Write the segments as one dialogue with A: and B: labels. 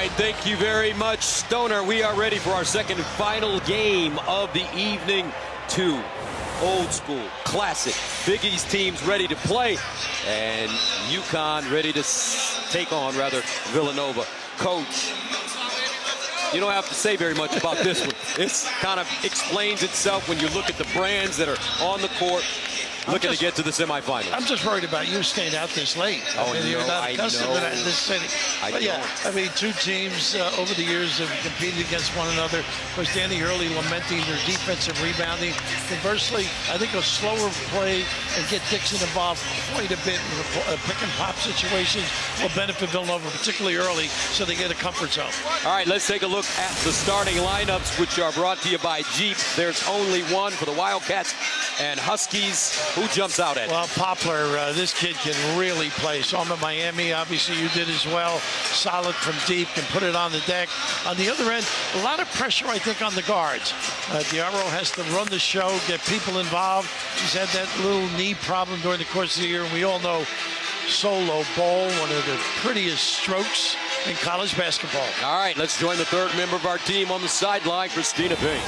A: right, thank you very much, Stoner. We are ready for our second and final game of the evening. Two old school, classic Big East teams ready to play, and UConn ready to take on, Villanova. Coach, you don't have to say very much about this one. It kind of explains itself when you look at the brands that are on the court, looking to get to the semifinals.
B: I'm just worried about you staying out this late. You're not accustomed to that in this city. But yeah, I mean, two teams over the years have competed against one another. Of course, Danny Hurley lamenting their defensive rebounding. Conversely, I think a slower play and get Dixon involved quite a bit in pick and pop situations will benefit Villanova, particularly early, so they get a comfort zone.
A: All right, let's take a look at the starting lineups, which are brought to you by Jeep. There's only one for the Wildcats and Huskies. Who jumps out at you?
B: Well, Poplar, this kid can really play. Saw him at Miami. Obviously, you did as well. Solid from deep, can put it on the deck. On the other end, a lot of pressure, I think, on the guards. Diarra has to run the show, get people involved. He's had that little knee problem during the course of the year, and we all know solo ball, one of the prettiest strokes in college basketball.
A: All right, let's join the third member of our team on the sideline, Christina Payne.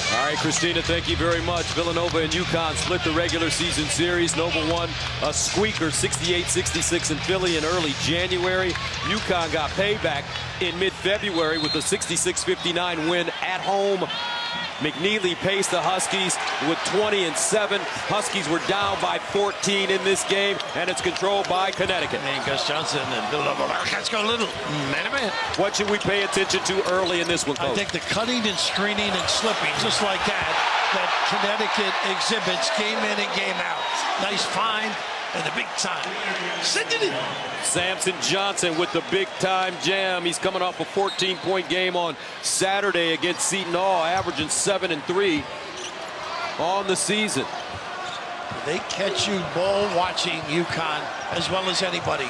A: All right, Christina, thank you very much. Villanova and UConn split the regular season series. Nova won a squeaker 68-66 in Philly in early January. UConn got payback in mid-February with a 66-59 win at home. McNeely paced the Huskies with 20 and 7. Huskies were down by 14 in this game, and it's controlled by Connecticut.
B: And Gus Johnson and Villanova. Let's go a little man-to-man.
A: What should we pay attention to early in this one, Coach?
B: I think the cutting and screening and slipping, just like that Connecticut exhibits game in and game out. Nice find and the big time. Send it in.
A: Samson Johnson with the big-time jam. He's coming off a 14-point game on Saturday against Seton Hall, averaging 7 and 3 on the season.
B: They catch you ball watching UConn as well as anybody.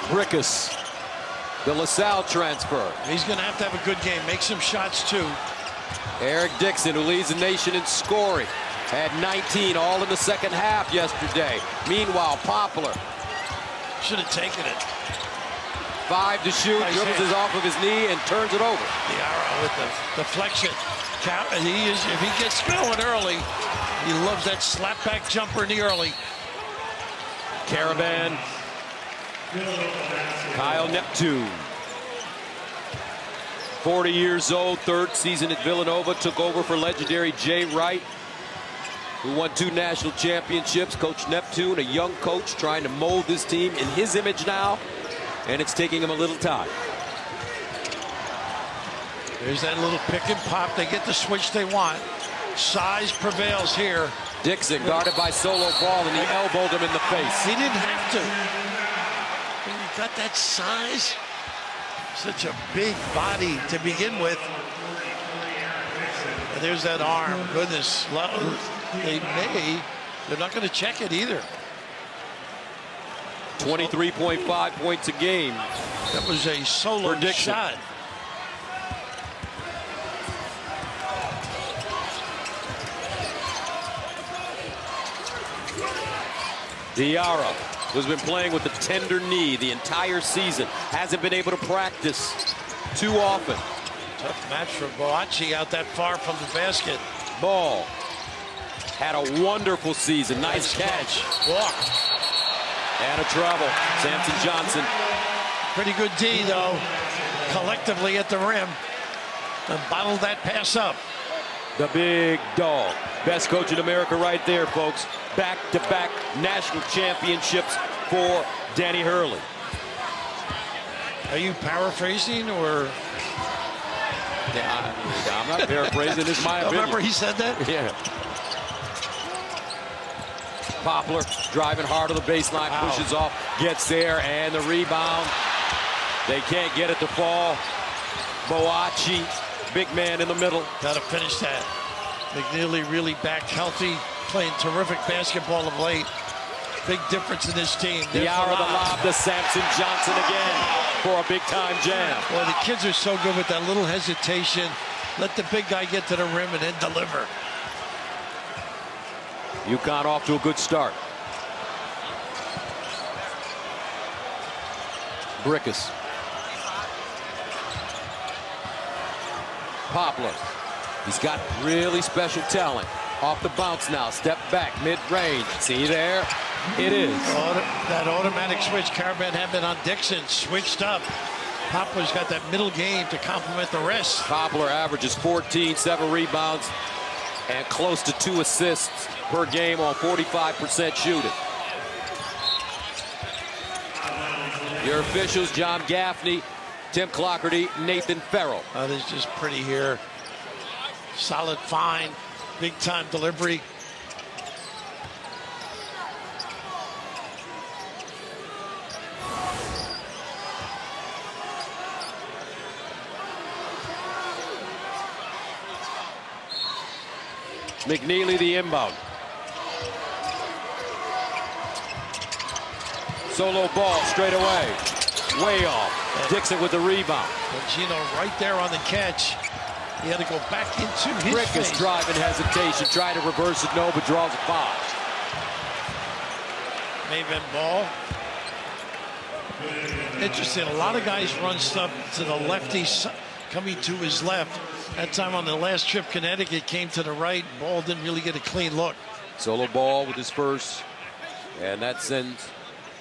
A: Rickus, the LaSalle transfer.
B: He's going to have a good game. Make some shots, too.
A: Eric Dixon, who leads the nation in scoring, had 19 all in the second half yesterday. Meanwhile, Poplar
B: should have taken it.
A: 5 to shoot, dribbles it off of his knee and turns it over.
B: Diarra with the deflection. If he gets going early, he loves that slapback jumper in the early.
A: Caravan, Kyle Neptune, 40 years old, third season at Villanova, took over for legendary Jay Wright, who won 2 national championships. Coach Neptune, a young coach, trying to mold this team in his image now, and it's taking him a little time.
B: There's that little pick and pop. They get the switch they want. Size prevails here.
A: Dixon guarded by Solo Ball, and he elbowed him in the face.
B: He didn't have to. When you got that size, such a big body to begin with. And there's that arm. Goodness. They're not going to check it either.
A: 23.5 points a game.
B: That was a solo shot.
A: Diarra, who's been playing with a tender knee the entire season, hasn't been able to practice too often.
B: Tough match for Boakye out that far from the basket.
A: Ball had a wonderful season. Nice catch.
B: Walk.
A: And a travel. Samson Johnson.
B: Pretty good D, though, collectively at the rim. And bottled that pass up.
A: The big dog. Best coach in America right there, folks. Back-to-back national championships for Danny Hurley.
B: Are you paraphrasing or?
A: Yeah, I'm not paraphrasing. It's my opinion.
B: Remember he said that?
A: Yeah. Poplar driving hard to the baseline, pushes off, gets there, and the rebound. They can't get it to fall. Boachi, big man in the middle.
B: Got to finish that. McNeely really back healthy, playing terrific basketball of late. Big difference in this team.
A: The hour of the lob to Samson Johnson again for a big-time jam.
B: Boy, the kids are so good with that little hesitation. Let the big guy get to the rim and then deliver.
A: UConn off to a good start. Brickus. Poplar. He's got really special talent. Off the bounce now. Step back, mid-range. See there? It is.
B: That automatic switch Caravan had been on Dixon. Switched up. Poplar's got that middle game to complement the rest.
A: Poplar averages 14, 7 rebounds, and close to 2 assists per game on 45% shooting. Your officials, John Gaffney, Tim Clockerty, Nathan Farrell.
B: This is just pretty here. Solid fine, big time delivery.
A: McNeely the inbound. Solo ball straight away. Way off. Dixon with the rebound.
B: Gino right there on the catch. He had to go back into his
A: Brickus
B: face.
A: driving hesitation. Trying to reverse it. No, but draws a foul.
B: Maven ball. Interesting. A lot of guys run stuff to the lefty, coming to his left. That time on the last trip, Connecticut came to the right. Ball didn't really get a clean look.
A: Solo ball with his first. And that sends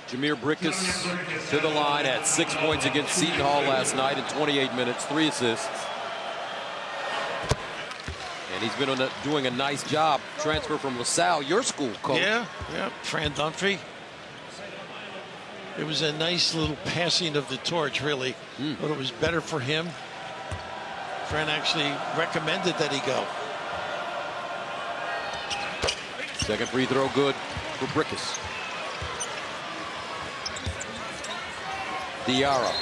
A: Jameer Brickus to the line. Had 6 points against Seton Hall last night in 28 minutes. 3 assists. And he's been doing a nice job. Transfer from LaSalle, your school, coach.
B: Yeah. Fran Dunphy. It was a nice little passing of the torch, really. But it was better for him. Fran actually recommended that he go.
A: Second free throw good for Brickus. Diarra.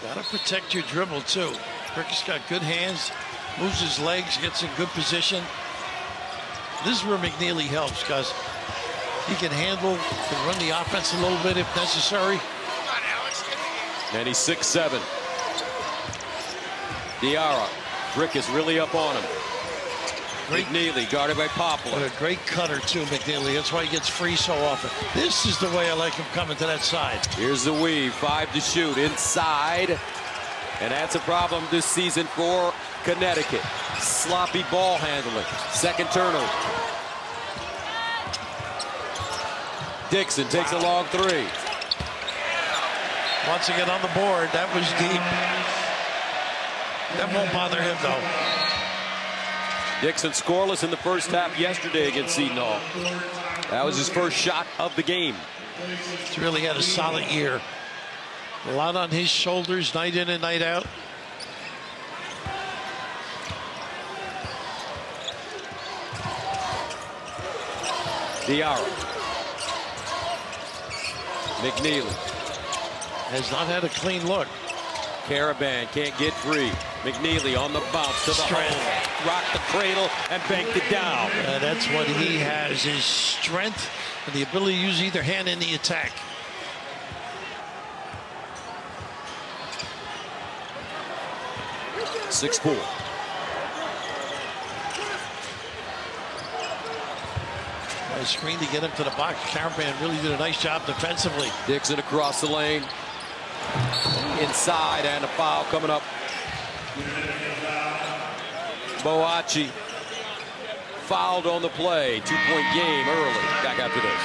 B: Gotta protect your dribble too. Brickus got good hands, moves his legs, gets in good position. This is where McNeely helps, because he can run the offense a little bit if necessary.
A: And he's 6'7". Diarra. Brickus really up on him. McNeely guarded by Poplar.
B: What a great cutter too, McNeely. That's why he gets free so often. This is the way I like him coming to that side.
A: Here's the weave. 5 to shoot inside. And that's a problem this season for Connecticut. Sloppy ball handling. Second turnover. Dixon takes a long 3.
B: Once again on the board. That was deep. That won't bother him though.
A: Dixon scoreless in the first half yesterday against Seton Hall. That was his first shot of the game.
B: He's really had a solid year. A lot on his shoulders, night in and night out.
A: Diarra. McNeely.
B: Has not had a clean look.
A: Caravan can't get free. McNeely on the bounce to the hole. Rocked the cradle and banked it down.
B: That's what he has, his strength and the ability to use either hand in the attack.
A: Six 4.
B: A screen to get him to the box. Caravan really did a nice job defensively.
A: Dixon across the lane. Inside, and a foul coming up. Boachi fouled on the play. 2-point game early. Back after this.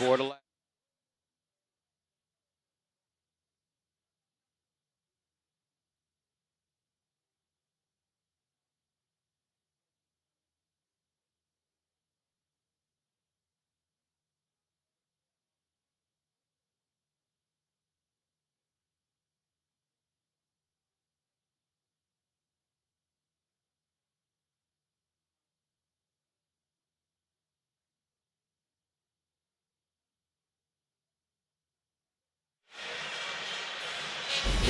A: Quarter left.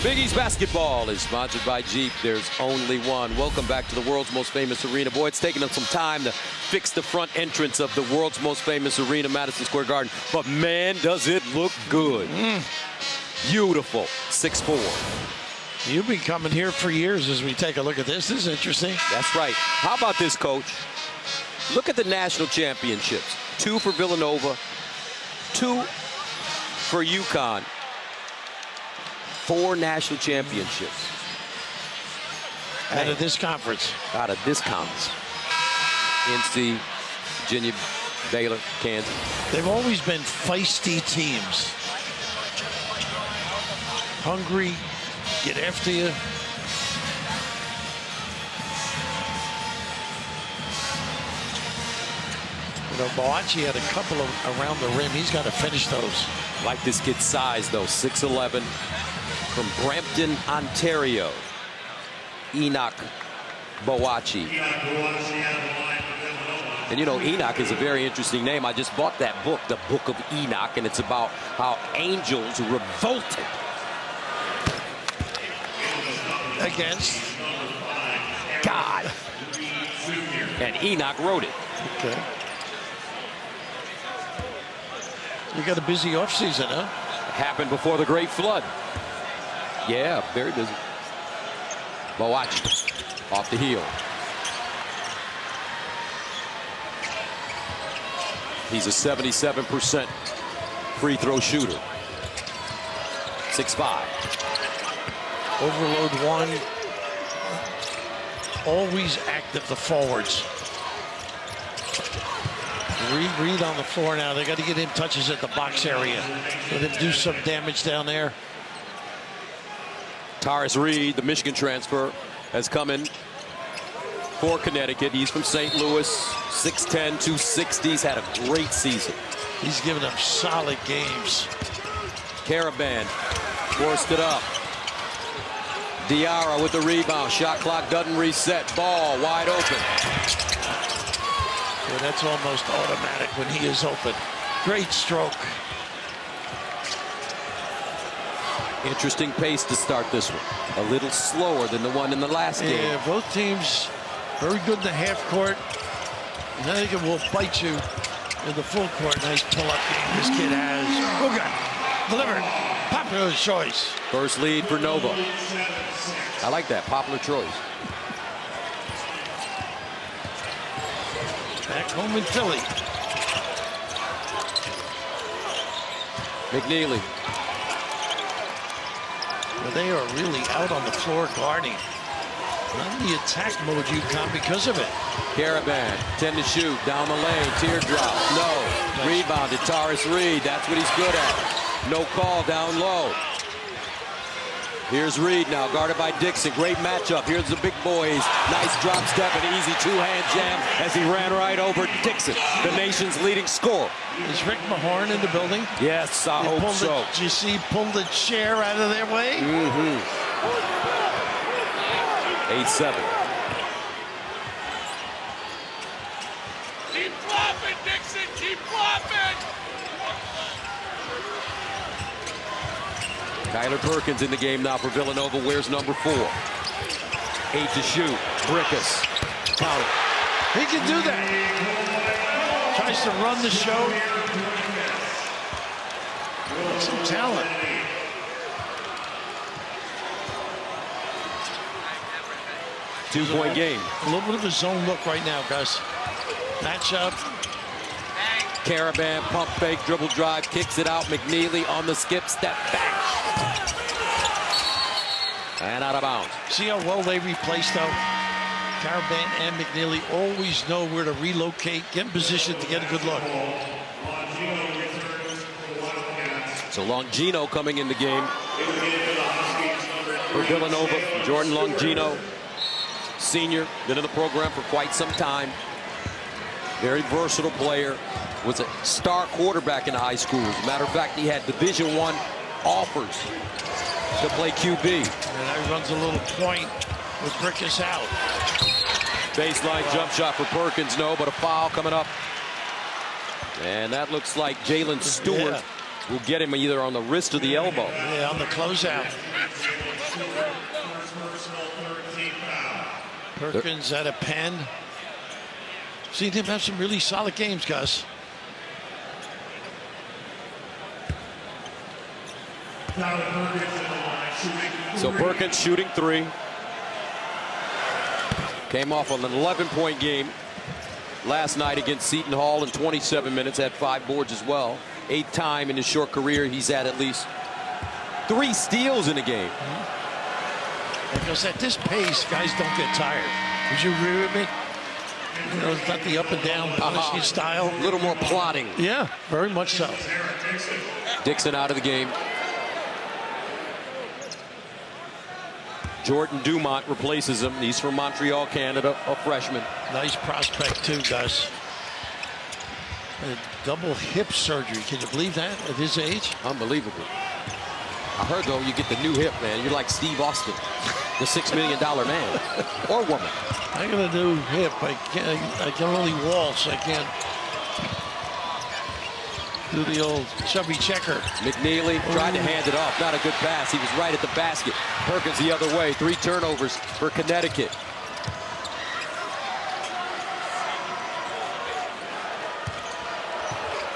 A: Big East basketball is sponsored by Jeep. There's only one. Welcome back to the world's most famous arena. Boy, it's taken us some time to fix the front entrance of the world's most famous arena, Madison Square Garden. But man, does it look good. Beautiful. 6'4".
B: You've been coming here for years as we take a look at this. This is interesting.
A: That's right. How about this, Coach? Look at the national championships. 2 for Villanova, 2 for UConn. 4 national championships.
B: Out of this conference.
A: Out of this conference. NC, Virginia, Baylor, Kansas.
B: They've always been feisty teams. Hungry, get after you. You know, Boachi had a couple of around the rim. He's got to finish those.
A: Like this kid's size, though. 6'11". From Brampton, Ontario, Enoch Boachi. And you know, Enoch is a very interesting name. I just bought that book, the Book of Enoch, and it's about how angels revolted
B: against
A: God. And Enoch wrote it.
B: Okay. You got a busy offseason, huh?
A: Happened before the Great Flood. Yeah, very busy. Boachi off the heel. He's a 77% free throw shooter. 6'5".
B: Overload 1. Always active, the forwards. Reed on the floor now. They got to get him touches at the box area. Let him do some damage down there.
A: Taurus Reed, the Michigan transfer, has come in for Connecticut. He's from St. Louis, 6'10", 260. He's had a great season.
B: He's given them solid games.
A: Caravan forced it up. Diarra with the rebound. Shot clock doesn't reset. Ball wide open.
B: Yeah, that's almost automatic when he is open. Great stroke.
A: Interesting pace to start this one. A little slower than the one in the last game.
B: Yeah, both teams very good in the half court. And I think it will bite you in the full court. Nice pull-up game this kid has. Wooga, delivered. Popular choice.
A: First lead for Nova. I like that, Poplar choice.
B: Back home in Philly.
A: McNeely.
B: Well, they are really out on the floor guarding. Not in the attack mode, UConn, because of it.
A: Caravan, 10 to shoot, down the lane, teardrop, no. Nice. Rebounded, Taurus Reed, that's what he's good at. No call, down low. Here's Reed now, guarded by Dixon. Great matchup. Here's the big boys. Nice drop step and easy two-hand jam as he ran right over Dixon, the nation's leading scorer.
B: Is Rick Mahorn in the building?
A: Yes, I hope so.
B: Did you see pulled the chair out of their way?
A: 8-7.
C: Keep flopping, Dixon. Keep flopping.
A: Kyler Perkins in the game now for Villanova. Wears number 4. 8 to shoot. Brickus. Count it.
B: He can do that. Tries to run the show. Some talent.
A: Two-point game.
B: A little bit of a zone look right now, guys. Matchup.
A: Caravan, pump fake, dribble drive, kicks it out. McNeely on the skip, step back. And out of bounds.
B: See how well they replaced, though? Caravan and McNeely always know where to relocate, get in position to get a good look.
A: So Longino coming in the game for Villanova. Jordan Longino, senior, been in the program for quite some time. Very versatile player. Was a star quarterback in high school. As a matter of fact, he had Division I offers to play QB.
B: And now he runs a little point with Brickus out.
A: Baseline jump shot for Perkins, no, but a foul coming up. And that looks like Jalen Stewart will get him either on the wrist or the elbow.
B: Yeah, on the closeout. Perkins at a pen. Seen him have some really solid games, Gus.
A: So Perkins shooting 3. Came off an 11-point game last night against Seton Hall in 27 minutes. Had 5 boards as well. 8th time in his short career he's had at least 3 steals in a game.
B: Because at this pace, guys don't get tired. Would you agree with me? You know, it's not the up and down punishing style.
A: A little more plodding.
B: Yeah, very much so.
A: Dixon out of the game. Jordan Dumont replaces him. He's from Montreal, Canada, a freshman.
B: Nice prospect too, Gus. A double hip surgery. Can you believe that at his age?
A: Unbelievable. I heard, though, you get the new hip, man. You're like Steve Austin, the $6 million man or woman.
B: I got a new hip. I can only waltz. I can't do the old chubby checker.
A: McNeely tried to hand it off. Not a good pass. He was right at the basket. Perkins the other way. 3 turnovers for Connecticut.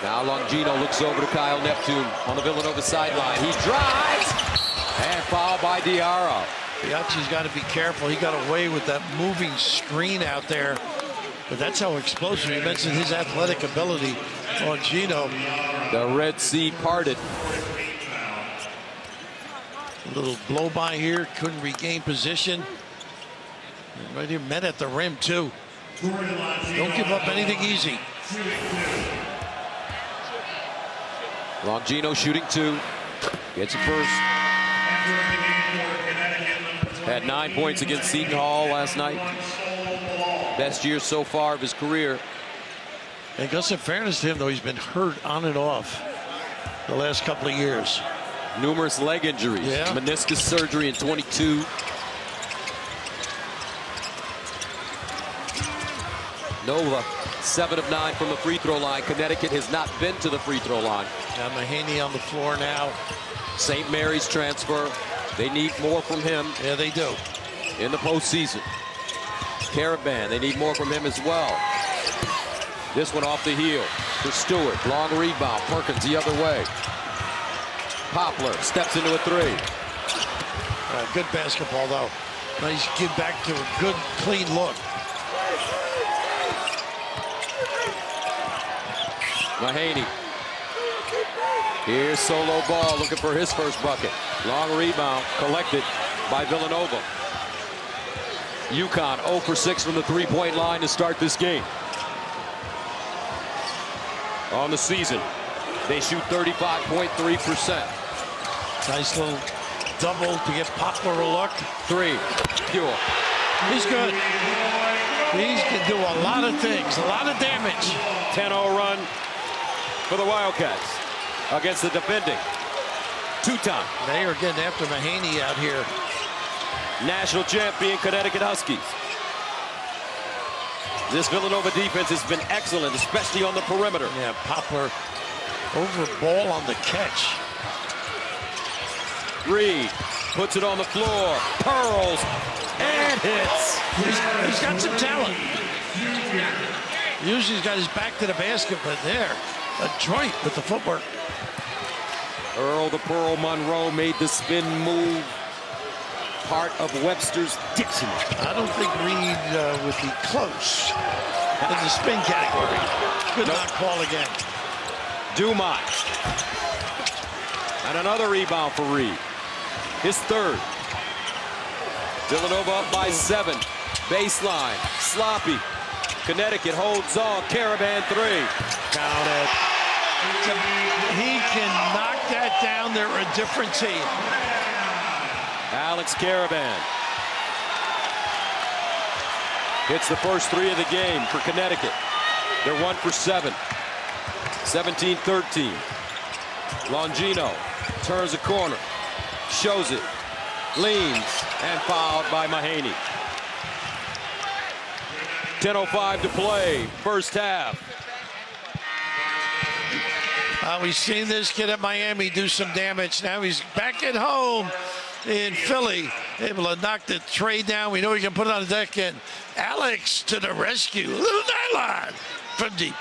A: Now Longino looks over to Kyle Neptune on the Villanova sideline. He drives and fouled by Diarra.
B: Biaggi's got to be careful. He got away with that moving screen out there. But that's how explosive. You mentioned his athletic ability. Longino.
A: The Red Sea parted.
B: A little blow by here. Couldn't regain position. And right here, met at the rim too. Don't give up anything easy.
A: Longino shooting 2. Gets it first. Had 9 points against Seton Hall last night. Best year so far of his career.
B: And Gus, in fairness to him, though, he's been hurt on and off the last couple of years.
A: Numerous leg injuries.
B: Yeah.
A: Meniscus surgery in 22. Nova, 7 of 9 from the free throw line. Connecticut has not been to the free throw line.
B: Got Mahaney on the floor now.
A: St. Mary's transfer. They need more from him.
B: Yeah, they do.
A: In the postseason. Caravan, they need more from him as well. This one off the heel for Stewart. Long rebound. Perkins the other way. Poplar steps into a 3.
B: Good basketball, though. Nice give back to a good, clean look.
A: Mahaney. Here's solo ball looking for his first bucket. Long rebound collected by Villanova. UConn 0 for 6 from the 3-point line to start this game. On the season, they shoot 35.3%.
B: Nice little double to get Poplar a look.
A: 3, pure.
B: He's good. He can do a lot of things, a lot of damage.
A: 10-0 run for the Wildcats against the defending 2-time
B: They are getting after Mahaney out here.
A: national champion Connecticut Huskies. This Villanova defense has been excellent, especially on the perimeter.
B: Yeah, Poplar over ball on the catch.
A: Reed puts it on the floor, pearls, and hits.
B: He's got some talent. Usually he's got his back to the basket, but there, a joint with the footwork.
A: Earl the Pearl Monroe made the spin move. Part of Webster's Dictionary.
B: I don't think Reed would be close in the spin category. Good not call again.
A: Dumont. And another rebound for Reed. His 3rd. Villanova up by 7. Baseline. Sloppy. Connecticut holds on. Caravan 3. Count it.
B: He can knock that down. they're a different team.
A: Alex Caravan hits the first three of the game for Connecticut. They're 1 for 7. 17-13. Longino turns a corner, shows it, leans, and fouled by Mahaney. 10:05 to play, first half.
B: We've seen this kid at Miami do some damage. Now he's back at home in Philly, able to knock the tray down. We know he can put it on the deck, and Alex to the rescue. A little nylon from deep.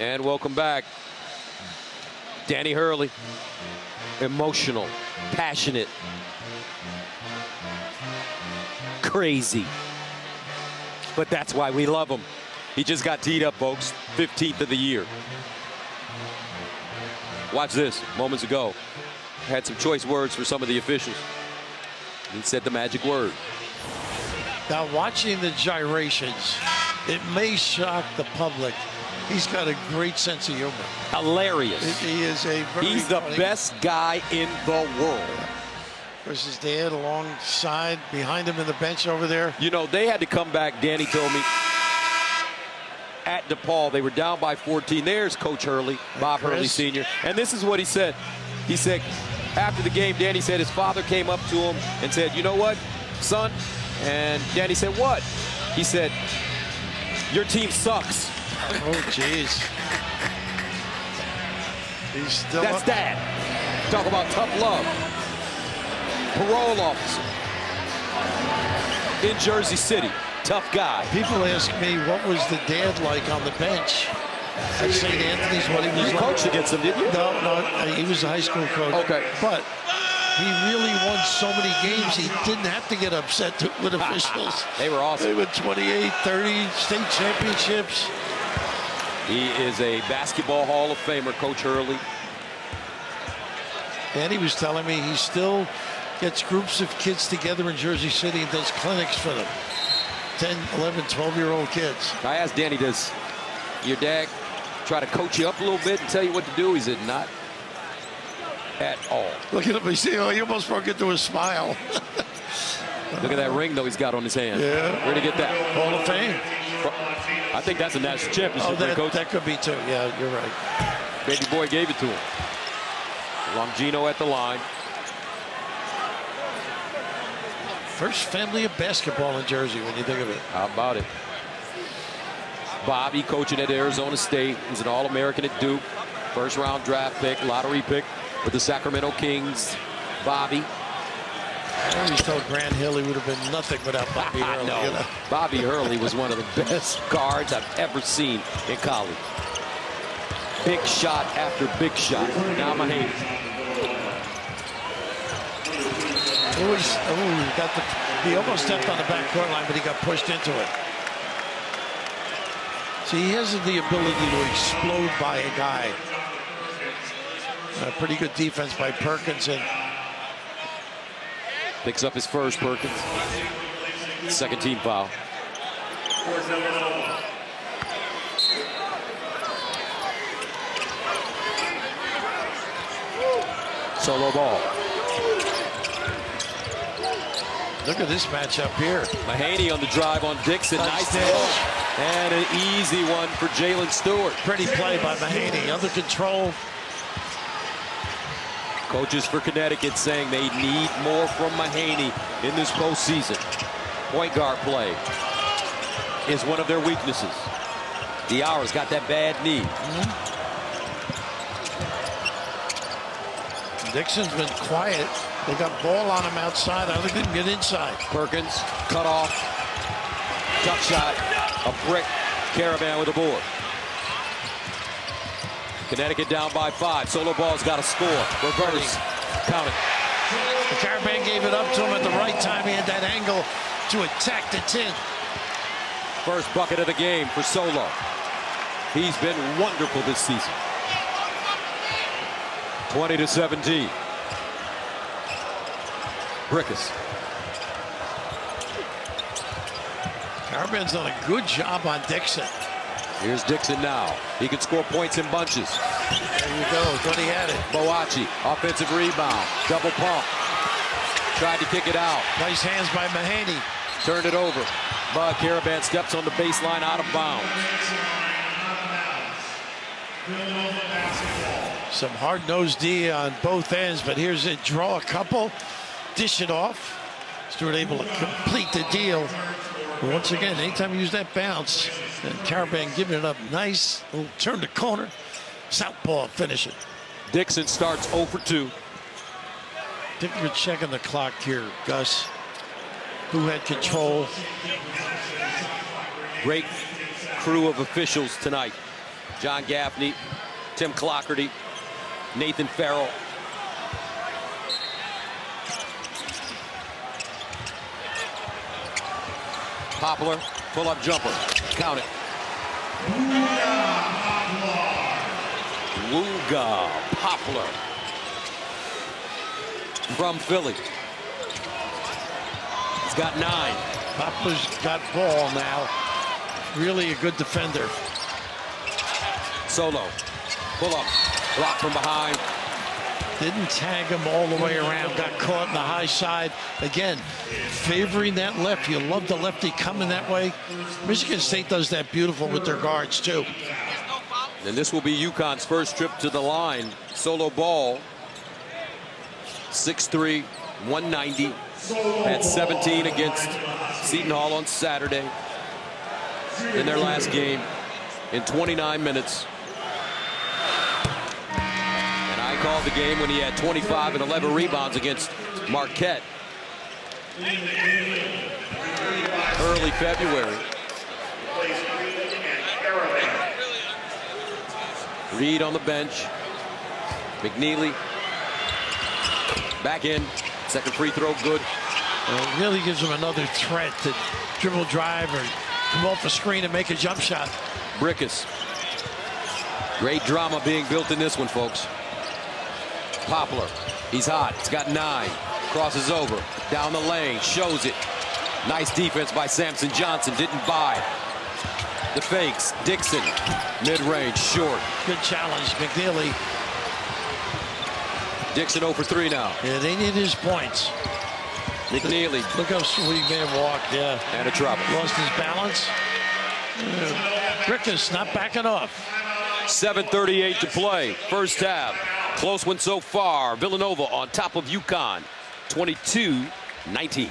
A: And welcome back. Danny Hurley, emotional, passionate, crazy. But that's why we love him. He just got teed up, folks. 15th of the year. Watch this. Moments ago, had some choice words for some of the officials. He said the magic word.
B: Now, watching the gyrations, it may shock the public. He's got a great sense of humor.
A: Hilarious.
B: He is a very
A: He's the
B: funny
A: best guy in the world.
B: Of course, his dad alongside, behind him in the bench over there.
A: You know, they had to come back, Danny told me, at DePaul. They were down by 14. There's Coach Hurley, Bob Hurley Sr. And this is what he said. He said, after the game, Danny said his father came up to him and said, you know what, son? And Danny said, what? He said, your team sucks.
B: Oh, jeez. He's still
A: That's
B: up.
A: Dad. Talk about tough love. Parole officer in Jersey City. Tough guy.
B: People ask me, what was the dad like on the bench at St. Anthony's? What he was
A: You
B: like?
A: coached against him, didn't you?
B: No, he was a high school coach.
A: Okay.
B: But he really won so many games, he didn't have to get upset with officials.
A: They were awesome.
B: They won 28, 30 state championships.
A: He is a basketball Hall of Famer, Coach Hurley.
B: And he was telling me he still gets groups of kids together in Jersey City and does clinics for them. 10, 11, 12-year-old kids.
A: I asked Danny, does your dad try to coach you up a little bit and tell you what to do? He said, not at all.
B: Look at him. You almost broke into a smile.
A: Look at that ring, though, he's got on his hand.
B: Yeah.
A: Where'd he get that?
B: Hall of Fame.
A: I think that's a national championship, Coach.
B: That could be, too. Yeah, you're right.
A: Baby boy gave it to him. Longino at the line.
B: First family of basketball in Jersey, when you think of it.
A: How about it? Bobby coaching at Arizona State. He's an All-American at Duke. First-round draft pick, lottery pick with the Sacramento Kings. Bobby.
B: I always told Grant Hill he would have been nothing without Bobby Hurley.
A: No.
B: You know?
A: Bobby Hurley was one of the best guards I've ever seen in college. Big shot after big shot. Now Mahaney.
B: He almost stepped on the backcourt line, but he got pushed into it. See, he has the ability to explode by a guy. Pretty good defense by Perkins. And
A: picks up his first, Perkins. Second team foul. Solo ball.
B: Look at this matchup here.
A: Mahaney on the drive on Dixon. Nice hit. And an easy one for Jalen Stewart.
B: Pretty play by Mahaney. Under control.
A: Coaches for Connecticut saying they need more from Mahaney in this postseason. Point guard play is one of their weaknesses. Diarra's got that bad knee.
B: Dixon's been quiet. They got ball on him outside. I don't think they can get inside.
A: Perkins, cut off. Jump shot. A brick. Caravan with a board. Connecticut down by 5. Solo ball's got to score. Reverse. Count it.
B: The Caravan gave it up to him at the right time. He had that angle to attack the 10.
A: First bucket of the game for Solo. He's been wonderful this season. 20-17. Brickus.
B: Caravan's done a good job on Dixon.
A: Here's Dixon now. He can score points in bunches.
B: There you go. Thought he had it.
A: Boachi, offensive rebound. Double pump. Tried to kick it out.
B: Nice hands by Mahaney.
A: Turned it over. But Caravan steps on the baseline out of bounds.
B: Some hard-nosed D on both ends, but here's it. Draw a couple. Dish it off. Stewart able to complete the deal. But once again, anytime you use that bounce, and Caravan giving it up nice. Little turn the corner. Southpaw finish it.
A: Dixon starts 0 for 2.
B: I think you're checking the clock here, Gus. Who had control?
A: Great crew of officials tonight. John Gaffney, Tim Clockerty, Nathan Farrell. Poplar, pull-up jumper. Count it. Wooga Poplar from Philly. He's got 9.
B: Poplar's got ball now. Really a good defender.
A: Solo, pull-up, block from behind.
B: Didn't tag him all the way around. Got caught in the high side. Again, favoring that left. You love the lefty coming that way. Michigan State does that beautiful with their guards, too.
A: And this will be UConn's first trip to the line. Solo ball. 6'3", 190. Had 17 against Seton Hall on Saturday. In their last game in 29 minutes. Called the game when he had 25 and 11 rebounds against Marquette early February. Reed on the bench. McNeely back in. Second free throw good.
B: It really gives him another threat to dribble drive or come off the screen and make a jump shot.
A: Brickus. Great drama being built in this one, folks. Poplar, he's hot. He's got 9. Crosses over. Down the lane. Shows it. Nice defense by Samson Johnson. Didn't buy. The fakes. Dixon. Mid-range. Short.
B: Good challenge. McNeely.
A: Dixon 0 for 3 now.
B: Yeah, they need his points.
A: McNeely.
B: Look how sweet man walked, yeah.
A: And a trouble.
B: Lost his balance. Brickus not backing off.
A: 7:38 to play. First half. Close one so far. Villanova on top of UConn. 22-19.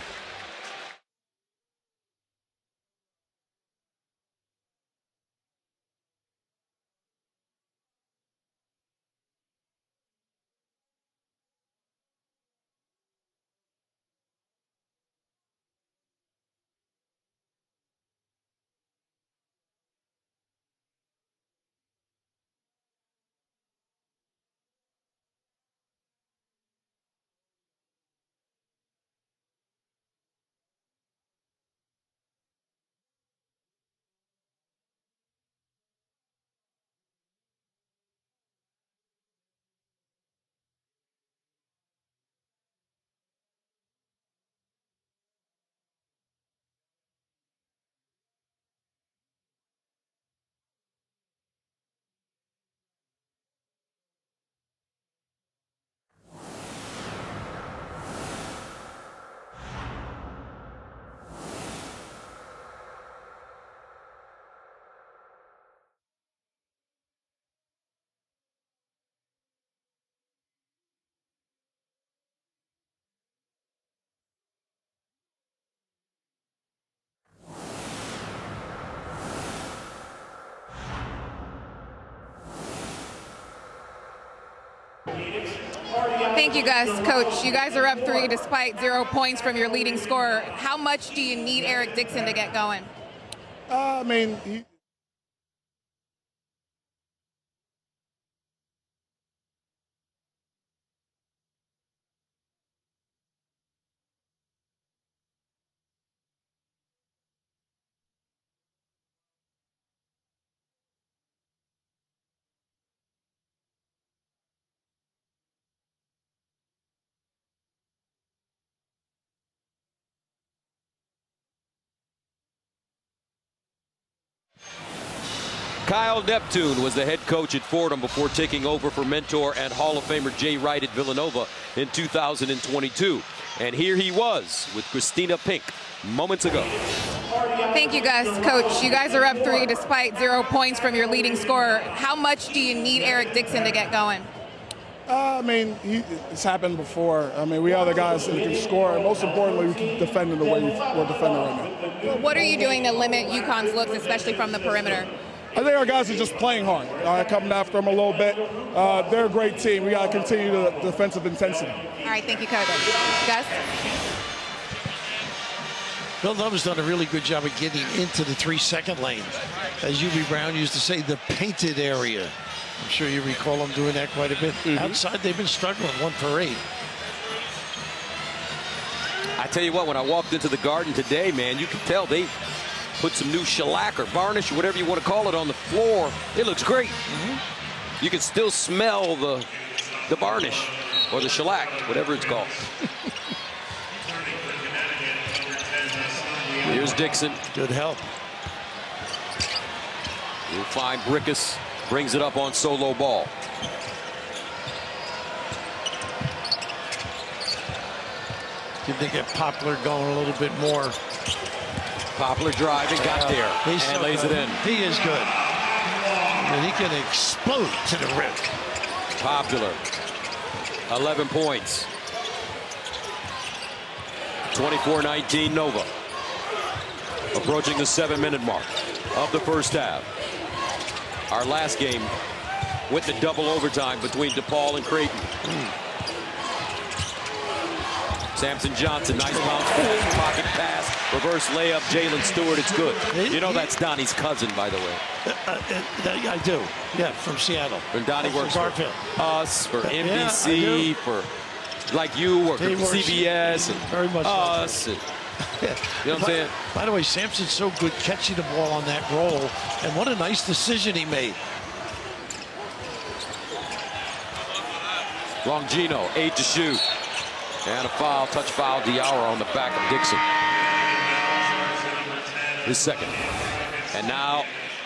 D: Thank you, Gus. Coach, you guys are up 3 despite 0 points from your leading scorer. How much do you need Eric Dixon to get going?
E: I mean,
A: Kyle Neptune was the head coach at Fordham before taking over for mentor and Hall of Famer Jay Wright at Villanova in 2022. And here he was with Christina Pink moments ago.
D: Thank you, Gus. Coach, you guys are up 3 despite 0 points from your leading scorer. How much do you need Eric Dixon to get going?
E: I mean, it's happened before. I mean, we are the guys that can score, and most importantly, we can defend in the way we're defending right now.
D: Well, what are you doing to limit UConn's looks, especially from the perimeter?
E: I think our guys are just playing hard, coming after them a little bit. They're a great team. We got to continue the defensive intensity.
D: All right, thank you, Coach. Gus?
B: Villanova's done a really good job of getting into the 3-second lane. As U.B. Brown used to say, the painted area. I'm sure you recall them doing that quite a bit. Outside, they've been struggling, 1 for 8.
A: I tell you what, when I walked into the Garden today, man, you could tell they put some new shellac or varnish or whatever you want to call it on the floor. It looks great. You can still smell the varnish or the shellac, whatever it's called. Here's Dixon.
B: Good help.
A: You'll find Brickus brings it up on solo ball.
B: Did they get Poplar going a little bit more?
A: Poplar driving, got there,
B: He's
A: and
B: so
A: lays
B: good.
A: it in.
B: He is good. And he can explode to the rim.
A: Poplar, 11 points. 24-19 Nova. Approaching the 7-minute mark of the first half. Our last game went to double overtime between DePaul and Creighton. Samson Johnson, nice bounce pass, pocket pass, reverse layup, Jalen Stewart, it's good. You know that's Donnie's cousin, by the way.
B: I do, yeah, from Seattle.
A: And Donnie works for
B: Garfield.
A: us, for NBC, for like you, or for CBS, and
B: very much
A: us. And, you know what I'm saying?
B: By the way, Sampson's so good catching the ball on that roll, and what a nice decision he made.
A: Longino, 8 to shoot. And a foul, touch foul, Diarra on the back of Dixon. His second. And now,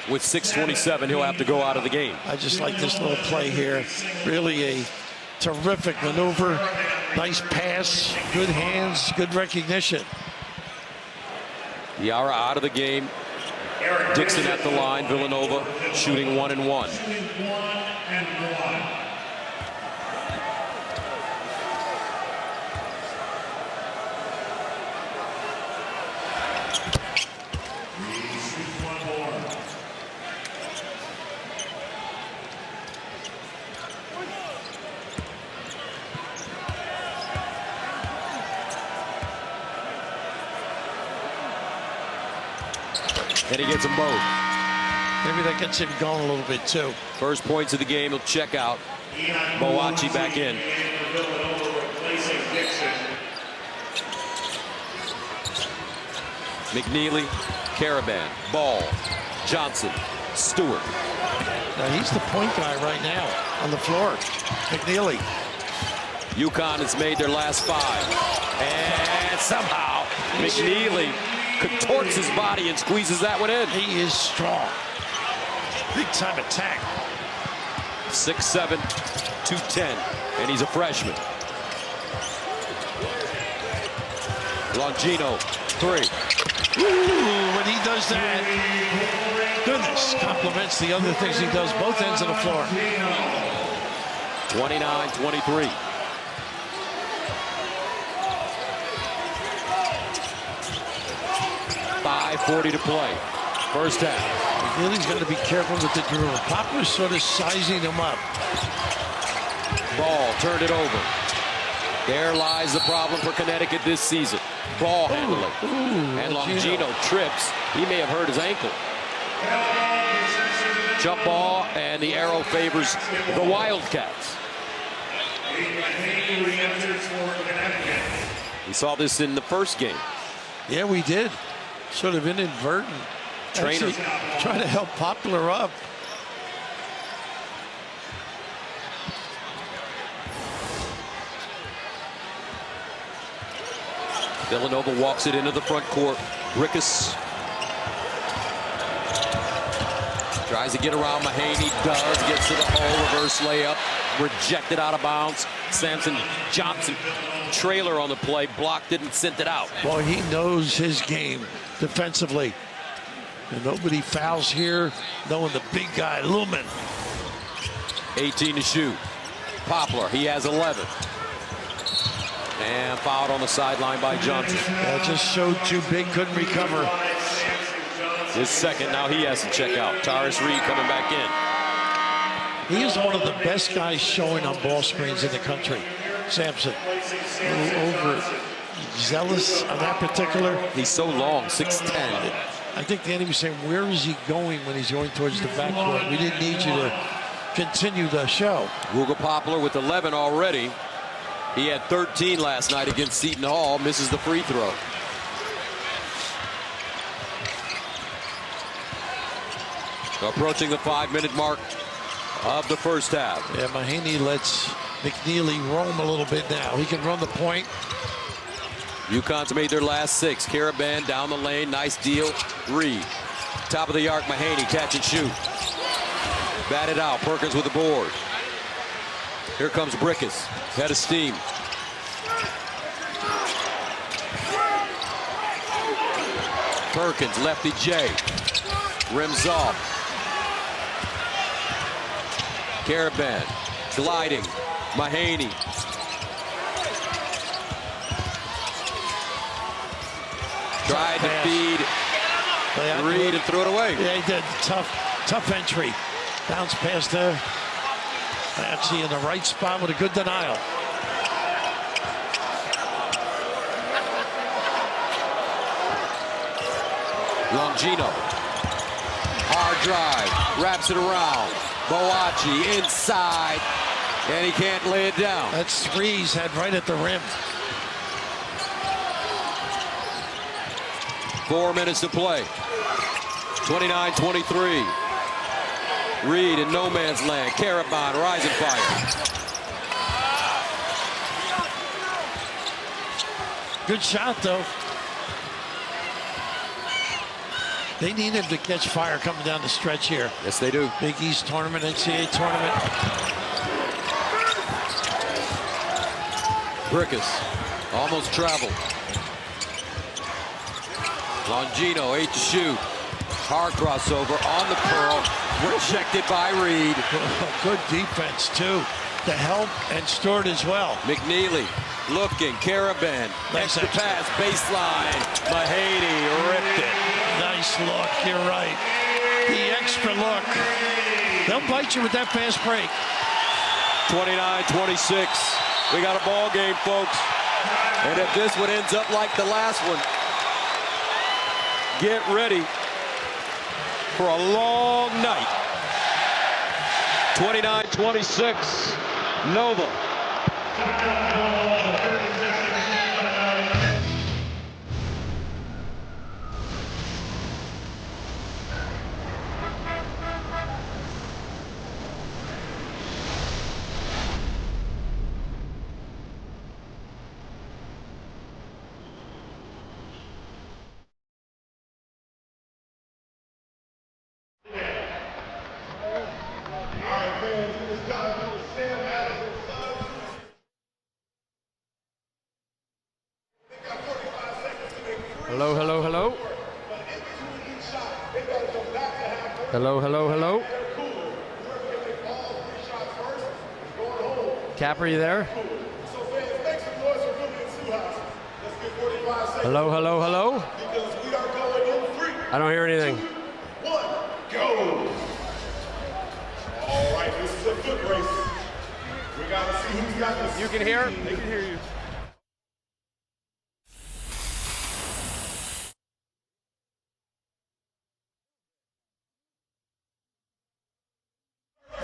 A: with 6:27, he'll have to go out of the game.
B: I just like this little play here. Really a terrific maneuver. Nice pass, good hands, good recognition.
A: Yara out of the game. Dixon at the line. Villanova shooting 1 and 1. And he gets them both.
B: Maybe that gets him going a little bit too.
A: First points of the game, he'll check out. Boachi back in. McNeely, Caravan, Ball, Johnson, Stewart.
B: Now he's the point guy right now on the floor. McNeely.
A: UConn has made their last 5. And somehow McNeely contorts his body and squeezes that one in.
B: He is strong. Big time attack.
A: 6'7", 210, and he's a freshman. Longino, 3.
B: Ooh, when he does that, goodness, complements the other things he does both ends of the floor.
A: 29-23. .40 to play. First half.
B: McNeely's got to be careful with the dribble. Poplar's sort of sizing him up.
A: Ball turned it over. There lies the problem for Connecticut this season. Ball handling. And Longino trips. He may have hurt his ankle. Jump ball, and the arrow favors the Wildcats. We saw this in the first game.
B: Yeah, we did. Sort of inadvertent.
A: Trainer
B: trying to help Poplar up.
A: Villanova walks it into the front court. Rickus tries to get around Mahaney. Does. Gets to the hole. Reverse layup. Rejected out of bounds. Samson Johnson trailer on the play. Blocked it and sent it out.
B: Boy, he knows his game defensively. And nobody fouls here, knowing the big guy, Lumen.
A: 18 to shoot. Poplar, he has 11. And fouled on the sideline by Johnson.
B: That just showed too big, couldn't recover.
A: His second, now he has to check out. Tyrus Reed coming back in.
B: He is one of the best guys showing on ball screens in the country. Sampson, a little overzealous on that particular.
A: He's so long, 6'10".
B: I think Danny was saying, where is he going when he's going towards the backcourt? We didn't need you to continue the show.
A: Wooga Poplar with 11 already. He had 13 last night against Seton Hall. Misses the free throw. Approaching the 5-minute mark of the first half.
B: Yeah, Mahaney lets McNeely roam a little bit now. He can run the point.
A: UConn's made their last 6. Caravan down the lane. Nice deal. Reed. Top of the arc. Mahaney catch and shoot. Batted out. Perkins with the board. Here comes Brickus. Head of steam. Perkins, lefty J. Rims off. Caravan. Gliding. Mahaney. Tried to feed Reed and threw it away.
B: Yeah, he did. Tough entry. Bounce past there. Actually in the right spot with a good denial.
A: Longino. Hard drive. Wraps it around. Boachi inside. And he can't lay it down.
B: That's threes had right at the rim.
A: 4 minutes to play. 29-23. Reed in no man's land. Caravan, rising fire.
B: Good shot, though. They need him to catch fire coming down the stretch here.
A: Yes, they do.
B: Big East tournament, NCAA tournament.
A: Brickus almost traveled. Longino, 8 to shoot. Hard crossover on the curl. Rejected by Reed.
B: Good defense, too. The help and Stewart as well.
A: McNeely looking. Caravan.
B: Nice
A: Extra pass. Baseline. Mahady ripped it.
B: Nice look. You're right. The extra look. They'll bite you with that fast break.
A: 29-26. We got a ball game, folks. And if this one ends up like the last one, get ready for a long night. 29-26, Nova.
F: Hello, hello, hello. Hello, hello, hello. Cap, are you there? Hello, hello, hello. I don't hear anything.
G: Go! All right, this is a foot race. We gotta see who's got this.
F: You can hear? They can hear you.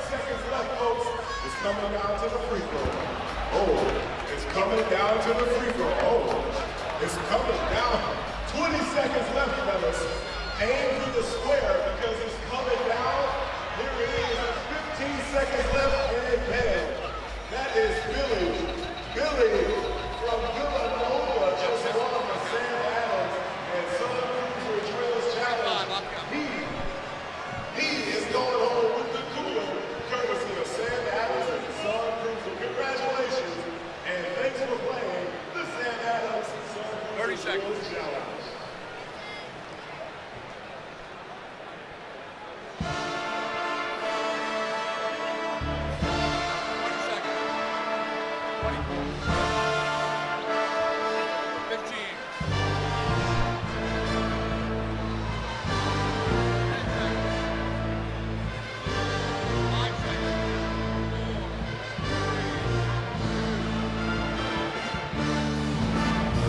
G: Seconds left, folks. It's coming down to the free throw. Oh, it's coming down to the free throw. Oh, it's coming down. 20 seconds left, fellas. Aim for the square because it's coming down. Here it is. 15 seconds left in a bed. That is Billy. Billy from Villanova just won the Sam Adams and Southern Cruiser Trails Challenge. He is going home with the kudo, courtesy of Sam Adams and Southern Cruiser. Congratulations, and thanks for playing the Sam Adams Southern Cruiser
C: 30 seconds.
G: Trails Challenge.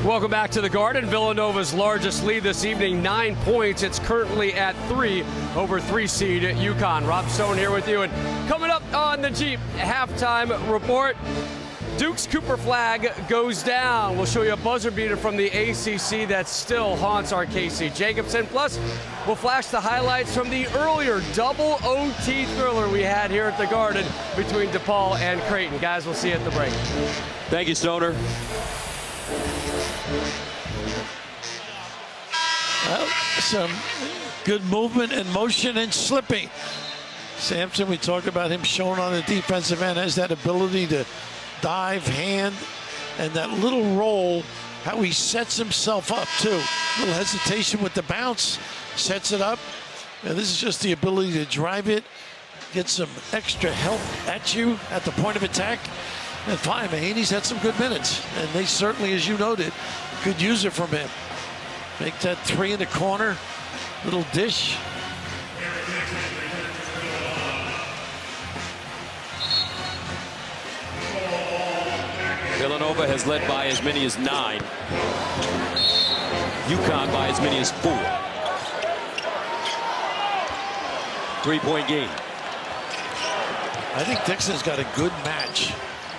F: Welcome back to the Garden. Villanova's largest lead this evening, 9 points. It's currently at 3 over 3-seed UConn. Rob Stone here with you. And coming up on the Jeep halftime report, Duke's Cooper flag goes down. We'll show you a buzzer beater from the ACC that still haunts our Casey Jacobson. Plus, we'll flash the highlights from the earlier double OT thriller we had here at the Garden between DePaul and Creighton. Guys, we'll see you at the break.
A: Thank you, Stoner.
B: Well, some good movement and motion and slipping. Sampson, we talked about him showing on the defensive end, has that ability to dive, hand, and that little roll, how he sets himself up too. A little hesitation with the bounce, sets it up. And this is just the ability to drive it, get some extra help at you at the point of attack. And fine, Mahaney's had some good minutes. And they certainly, as you noted, could use it from him. Make that three in the corner, little dish.
A: Villanova has led by as many as 9. UConn by as many as 4. 3-point game.
B: I think Dixon's got a good match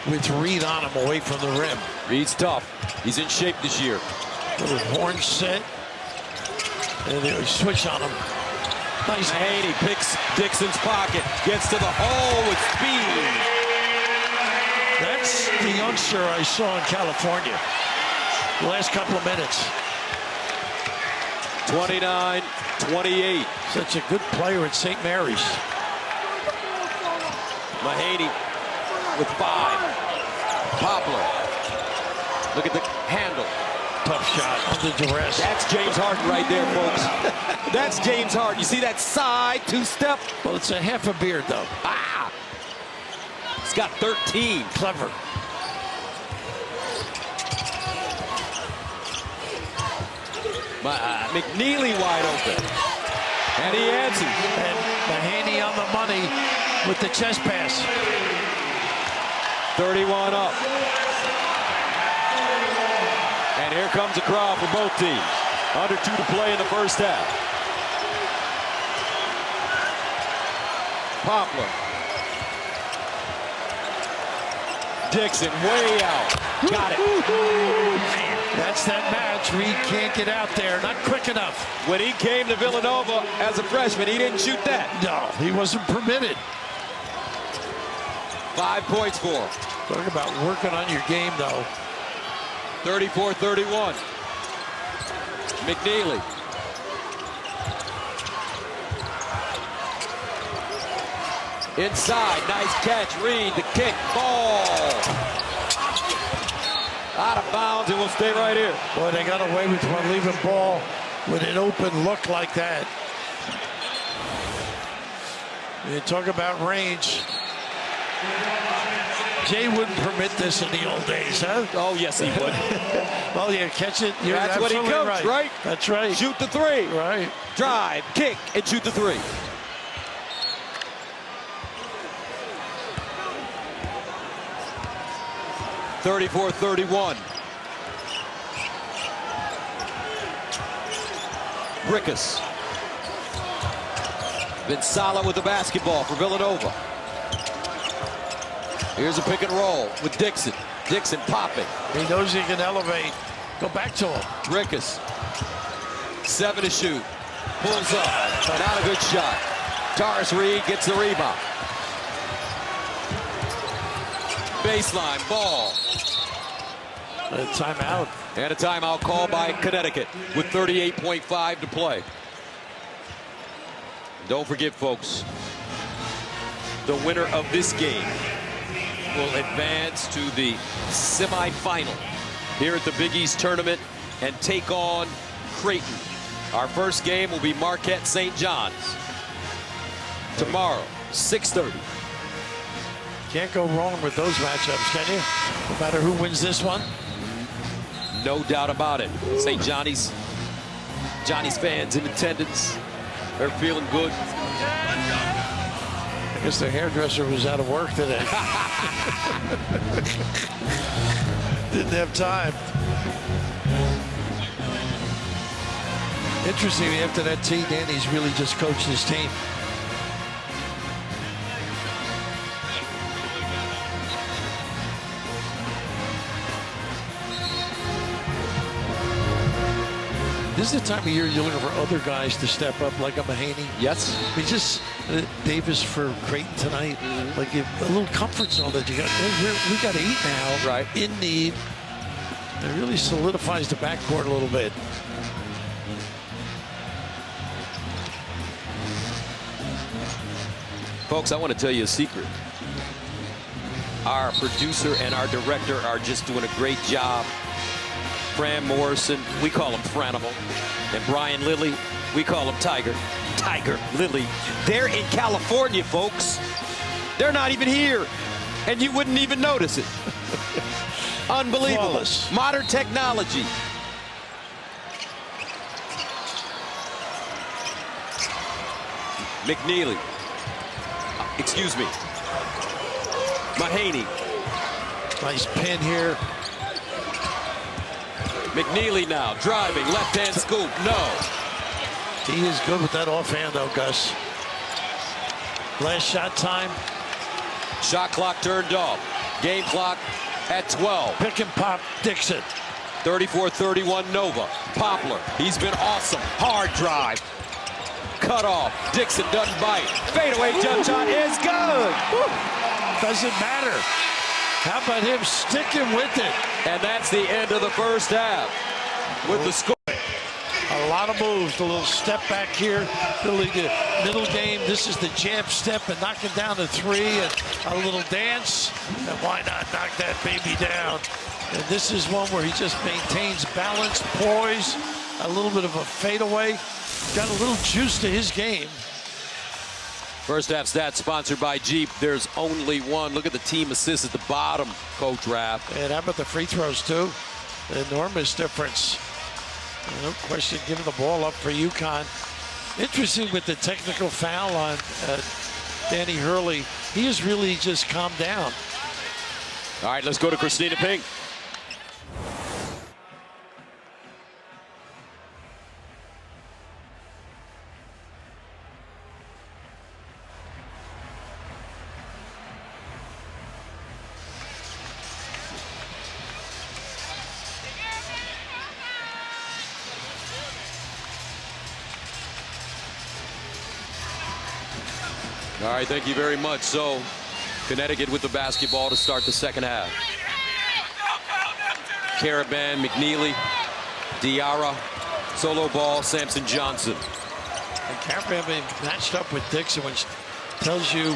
B: with Reed on him away from the rim.
A: Reed's tough. He's in shape this year.
B: Little horn set. And they switch on him. Nice.
A: Mahaney picks Dixon's pocket. Gets to the hole with speed.
B: That's the youngster I saw in California the last couple of minutes.
A: 29-28.
B: Such a good player at St. Mary's.
A: Mahaney with 5. Poplar. Look at the handle.
B: Tough shot under duress.
A: That's James Harden right there, folks. That's James Harden. You see that side two-step?
B: Well, it's a half a beard, though.
A: Ah! He's got 13.
B: Clever.
A: McNeely wide open. And he answers.
B: And Mahaney on the money with the chest pass.
A: 31 up. And here comes a crowd for both teams. Under 2 to play in the first half. Poplar. Dixon way out. Got it.
B: That's that match. Reed can't get out there. Not quick enough.
A: When he came to Villanova as a freshman, he didn't shoot that.
B: No, he wasn't permitted.
A: 5 points for him.
B: Talk about working on your game, though.
A: 34-31. McNeely. Inside, nice catch. Reed, the kick, ball. Out of bounds, and will stay right here.
B: Boy, they got away with one leaving ball with an open look like that. You talk about range. Jay wouldn't permit this in the old days, huh?
A: Oh, yes, he would.
B: Well, you catch it. You're
A: That's what he coached, right?
B: That's right.
A: Shoot the three.
B: Right.
A: Drive, kick, and shoot the three. (34-31). Brickus. Been solid with the basketball for Villanova. Here's a pick and roll with Dixon. Dixon popping.
B: He knows he can elevate. Go back to him.
A: Brickus. 7 to shoot. Pulls up. Not a good shot. Taurus Reed gets the rebound. Baseline ball.
B: A timeout.
A: And a timeout called by Connecticut with 38.5 to play. Don't forget, folks, the winner of this game will advance to the semifinal here at the Big East tournament and take on Creighton. Our first game will be Marquette St. John's tomorrow, 6:30.
B: Can't go wrong with those matchups, can you? No matter who wins this one.
A: No doubt about it. St. Johnny's fans in attendance. They're feeling good.
B: I guess the hairdresser was out of work today. Didn't have time. Interesting, after that tee, Danny's really just coached his team. This is the time of year you're looking for other guys to step up, like a Mahaney.
A: Yes.
B: I mean, just Davis for Creighton tonight. Like a little comfort zone that you got. Hey, we got to eat now.
A: Right.
B: In need. It really solidifies the backcourt a little bit.
A: Folks, I want to tell you a secret. Our producer and our director are just doing a great job. Fran Morrison, we call him Franimal. And Brian Lilly, we call him Tiger. Tiger Lilly. They're in California, folks. They're not even here. And you wouldn't even notice it. Unbelievable.
B: Flawless.
A: Modern technology. McNeely. Excuse me. Mahaney.
B: Nice pin here.
A: McNeely now driving, left-hand scoop. No.
B: He is good with that offhand, though, Gus. Last shot time.
A: Shot clock turned off. Game clock at 12.
B: Pick and pop Dixon.
A: 34-31 Nova. Poplar. He's been awesome. Hard drive. Cut off. Dixon doesn't bite. Fadeaway jump shot is good.
B: Doesn't matter. How about him sticking with it?
A: And that's the end of the first half. With the score.
B: A lot of moves. A little step back here. Really the middle game. This is the jab step and knocking down the three. And a little dance. And why not knock that baby down? And this is one where he just maintains balance, poise, a little bit of a fadeaway. Got a little juice to his game.
A: First half stats sponsored by Jeep. There's only one. Look at the team assists at the bottom, Coach Raff.
B: And how about the free throws, too? Enormous difference. No question, giving the ball up for UConn. Interesting with the technical foul on Danny Hurley. He has really just calmed down.
A: All right, let's go to Christina Pink. All right, thank you very much. So, Connecticut with the basketball to start the second half. Caravan, McNeely, Diarra, solo ball, Samson Johnson.
B: And Caravan being matched up with Dixon, which tells you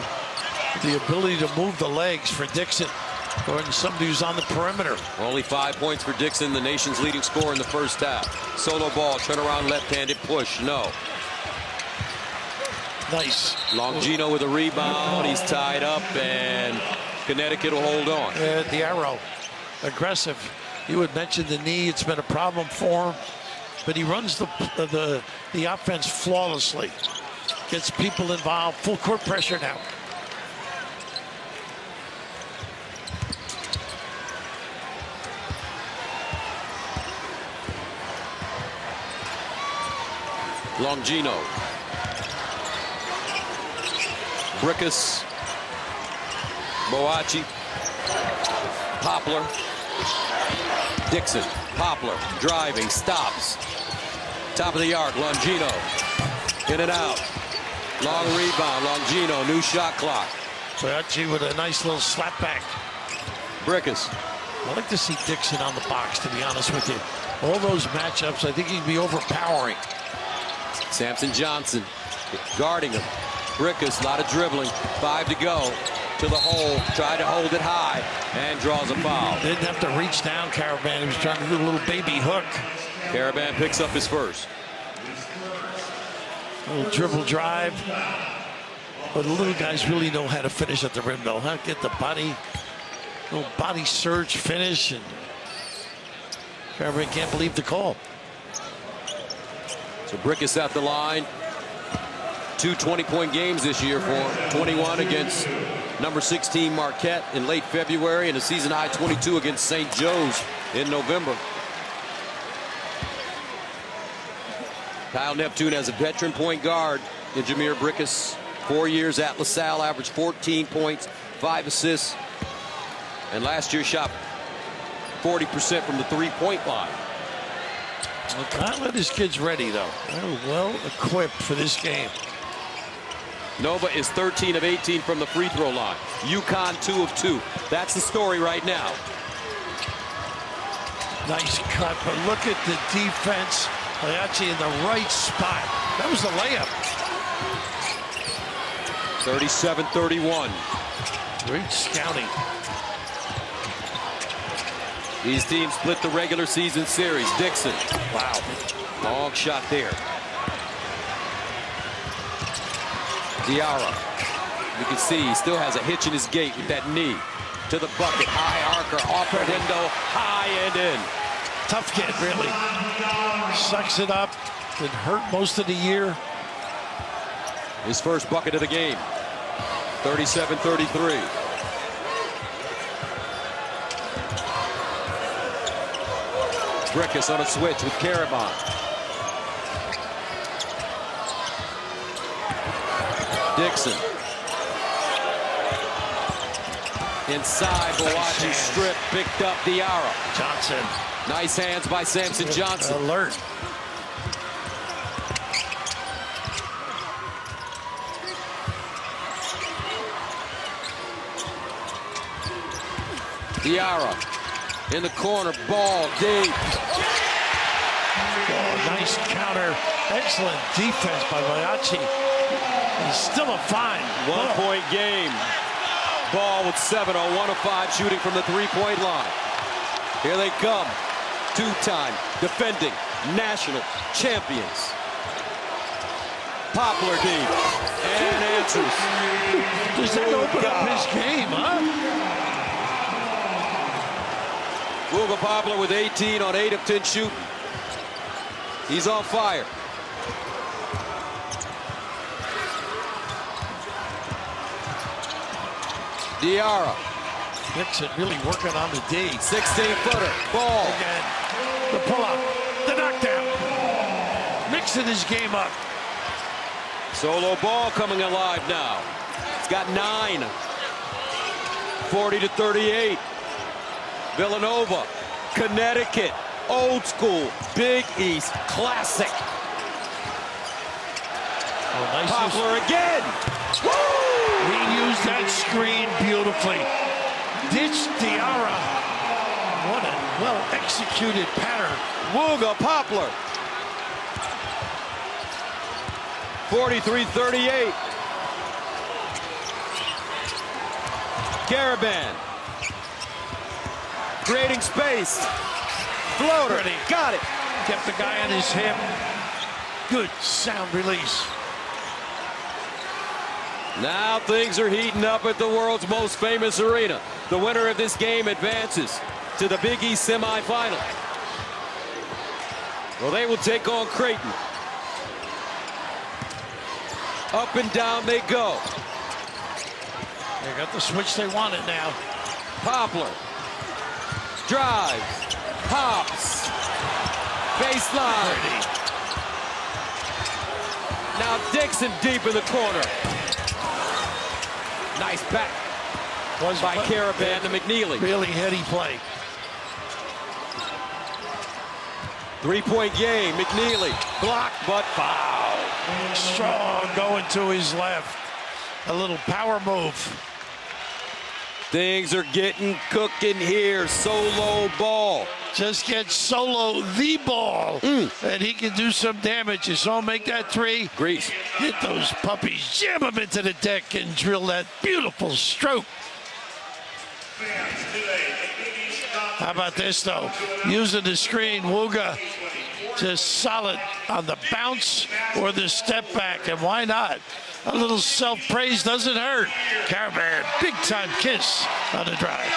B: the ability to move the legs for Dixon, or somebody who's on the perimeter.
A: Only 5 points for Dixon, the nation's leading scorer in the first half. Solo ball, turn around, left-handed push, no.
B: Nice.
A: Longino with a rebound. He's tied up, and Connecticut will hold on.
B: The arrow, aggressive. You had mentioned the knee. It's been a problem for him, but he runs the offense flawlessly. Gets people involved. Full court pressure now.
A: Longino. Brickus, Boachi, Poplar, Dixon, Poplar, driving, stops. Top of the arc, Longino, in and out. Long rebound, Longino, new shot clock.
B: Boachi with a nice little slap back.
A: Brickus.
B: I like to see Dixon on the box, to be honest with you. All those matchups, I think he'd be overpowering.
A: Samson Johnson guarding him. Brickus, a lot of dribbling. 5 to go. To the hole. Tried to hold it high and draws a foul.
B: Didn't have to reach down, Caravan. He was trying to do a little baby hook.
A: Caravan picks up his first.
B: A little dribble drive. But the little guys really know how to finish at the rim, though. Huh? Get the body, little body surge finish. And Caravan can't believe the call.
A: So Brickus at the line. 2 20-point games this year for him. 21 against number 16 Marquette in late February, and a season high 22 against St. Joe's in November. Kyle Neptune has a veteran point guard in Jameer Brickus. 4 years at LaSalle, averaged 14 points, 5 assists, and last year shot 40% from the three-point line.
B: Well, can't let his kids ready, though. They're well equipped for this game.
A: Nova is 13 of 18 from the free throw line. UConn 2 of 2. That's the story right now.
B: Nice cut, but look at the defense. Boachi in the right spot. That was the layup.
A: 37-31.
B: Great scouting.
A: These teams split the regular season series. Dixon.
B: Wow.
A: Long shot there. Diarra. You can see he still has a hitch in his gait with that knee. To the bucket. High arcer. Off the window. High and in.
B: Tough kid, really. Sucks it up. Been hurt most of the year.
A: His first bucket of the game. 37-33. Brickus on a switch with Caravan. Dixon. Inside, Boachi strip, picked up Diarra.
B: Johnson.
A: Nice hands by Samson Johnson.
B: Alert.
A: Diarra in the corner, ball deep.
B: Oh, nice counter. Excellent defense by Boachi. He's still a fine.
A: 1 point game. Ball with 7 on 1 of 5 shooting from the three-point line. Here they come. Two-time defending national champions. Poplar deep. And answers.
B: Does that open up his game, huh?
A: Wooga Poplar with 18 on 8 of 10 shooting. He's on fire. Diarra.
B: Dixon really working on the D.
A: 16-footer. Ball.
B: Again. The pull-up. The knockdown. Mixing his game up.
A: Solo ball coming alive now. It's got 9. 40-38. Villanova. Connecticut. Old school. Big East. Classic.
B: Oh, nice.
A: Poplar again. Woo!
B: He used that screen beautifully. Ditched Diarra. What a well-executed pattern.
A: Wooga Poplar. 43-38. Garabin. Creating space. Floater.
B: Ready.
A: Got it.
B: Kept the guy on his hip. Good sound release.
A: Now things are heating up at the world's most famous arena. The winner of this game advances to the Big East semifinal. Well, they will take on Creighton. Up and down they go.
B: They got the switch they wanted now.
A: Poplar. Drives. Hops. Baseline. Now Dixon deep in the corner. Nice back by Garabin to McNeely.
B: Really heady play.
A: 3-point game. McNeely. Blocked, but foul.
B: Strong going to his left. A little power move.
A: Things are getting cooking here. Solo ball.
B: Just get Solo the ball, and he can do some damage. You saw him make that three.
A: Grease.
B: Hit those puppies, jam them into the deck, and drill that beautiful stroke. How about this, though? Using the screen, Wooga just solid on the bounce or the step back, and why not? A little self-praise doesn't hurt. Garabin, big-time kiss on the drive.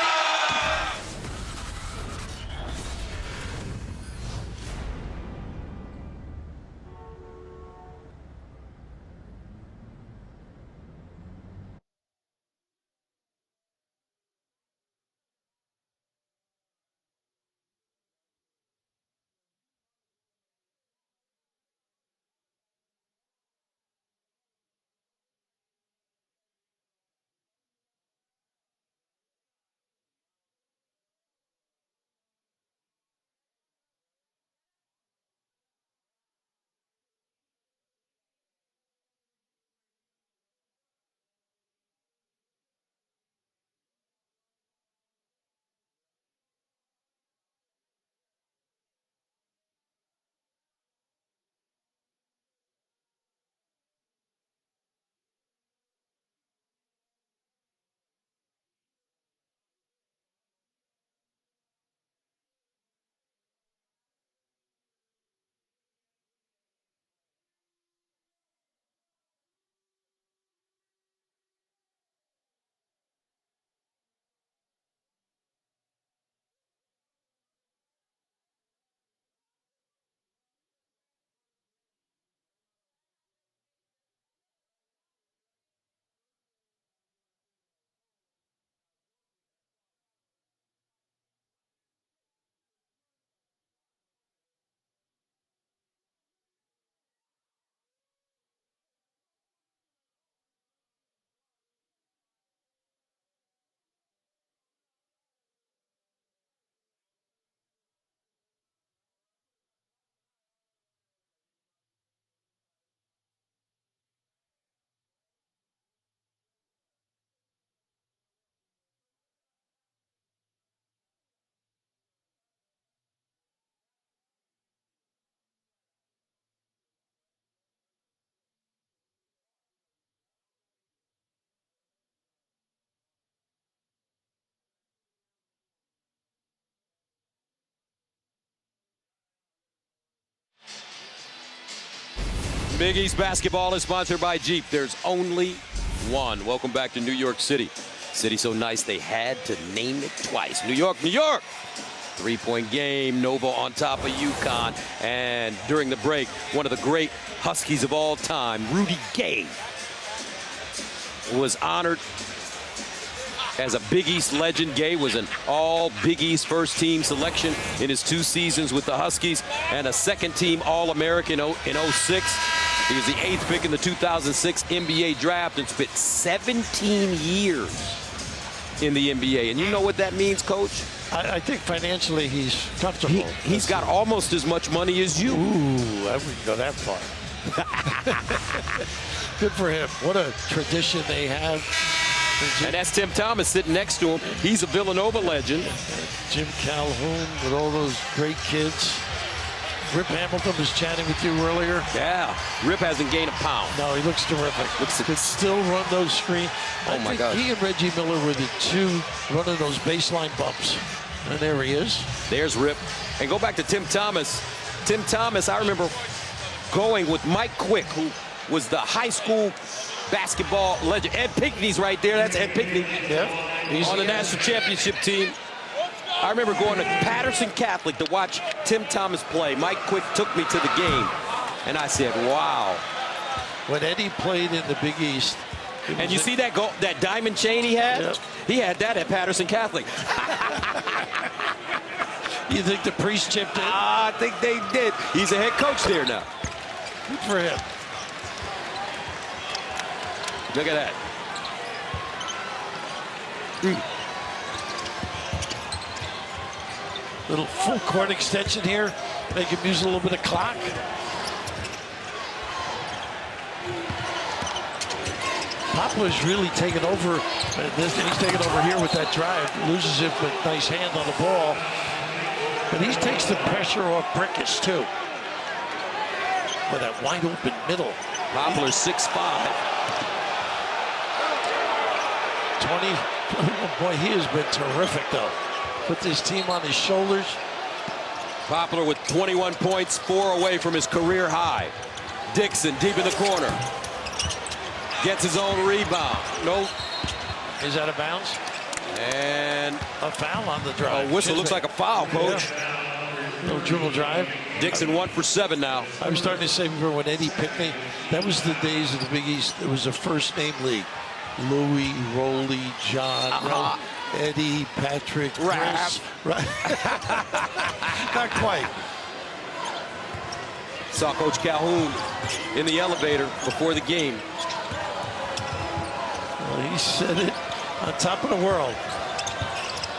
A: Big East basketball is sponsored by Jeep. There's only one. Welcome back to New York City. City so nice they had to name it twice. New York, New York! 3-point game, Nova on top of UConn. And during the break, one of the great Huskies of all time, Rudy Gay, was honored as a Big East legend. Gay was an all Big East first team selection in his 2 seasons with the Huskies and a second team All-American in 06. He was the 8th pick in the 2006 NBA draft and spent 17 years in the NBA. And you know what that means, Coach?
B: I think financially he's comfortable.
A: He's got almost as much money as you.
B: Ooh, I wouldn't go that far. Good for him. What a tradition they have.
A: And that's Tim Thomas sitting next to him. He's a Villanova legend.
B: Jim Calhoun with all those great kids. Rip Hamilton was chatting with you earlier.
A: Yeah, Rip hasn't gained a pound.
B: No, he looks terrific. Could still run those screens.
A: Oh my God.
B: He and Reggie Miller were the 2 running those baseline bumps. And there he is.
A: There's Rip. And go back to Tim Thomas. Tim Thomas, I remember going with Mike Quick, who was the high school basketball legend. Ed Pinckney's right there. That's Ed Pinckney.
B: Yeah. He's
A: on the national championship team. I remember going to Patterson Catholic to watch Tim Thomas play. Mike Quick took me to the game, and I said, wow.
B: When Eddie played in the Big East.
A: And you see that that diamond chain he had?
B: Yep.
A: He had that at Patterson Catholic.
B: You think the priest chipped in?
A: I think they did. He's a head coach there now.
B: Good for him.
A: Look at that.
B: Little full court extension here. Make him use a little bit of clock. Poplar's really taken over. He's taken over here with that drive. Loses it, but nice hand on the ball. But he takes the pressure off Brickus, too. With that wide open middle.
A: Poplar's 6'5".
B: 21. Boy, he has been terrific, though. Put this team on his shoulders.
A: Poplar with 21 points, 4 away from his career high. Dixon deep in the corner. Gets his own rebound. Nope.
B: Is that a bounce?
A: And
B: a foul on the drive.
A: A whistle looks like a foul, Coach.
B: Yeah. No dribble drive.
A: Dixon 1 for 7 now.
B: I was starting to say before when Eddie Pinckney, that was the days of the Big East. It was a first name league. Louie, Rolly, John, Eddie, Patrick, Chris. Right. Not quite.
A: Saw Coach Calhoun in the elevator before the game.
B: Well, he said it on top of the world.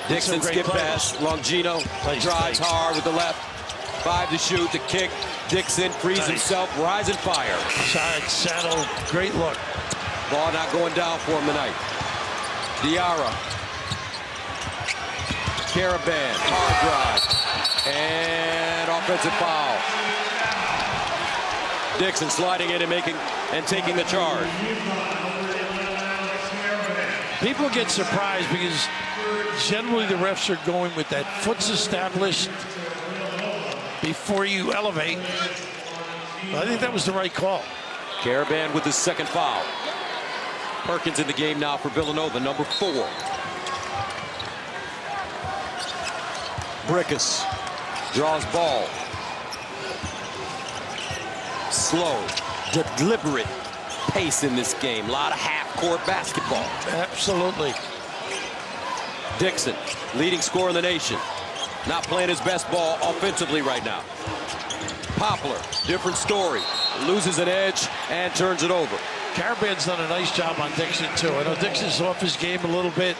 A: Dixon skip pass. Longino drives hard with the left. 5 to shoot. The kick. Dixon frees himself. Rise and fire.
B: Side saddle. Great look.
A: Ball not going down for him tonight. Diarra. Caravan. Hard drive. And offensive foul. Dixon sliding in and taking the charge.
B: People get surprised because generally the refs are going with that foot's established before you elevate. I think that was the right call.
A: Caravan with his second foul. Perkins in the game now for Villanova, number 4. Brickus draws ball. Slow, deliberate pace in this game. A lot of half-court basketball.
B: Absolutely.
A: Dixon, leading scorer in the nation. Not playing his best ball offensively right now. Poplar, different story. Loses an edge and turns it over.
B: Caravan's done a nice job on Dixon, too. I know Dixon's off his game a little bit,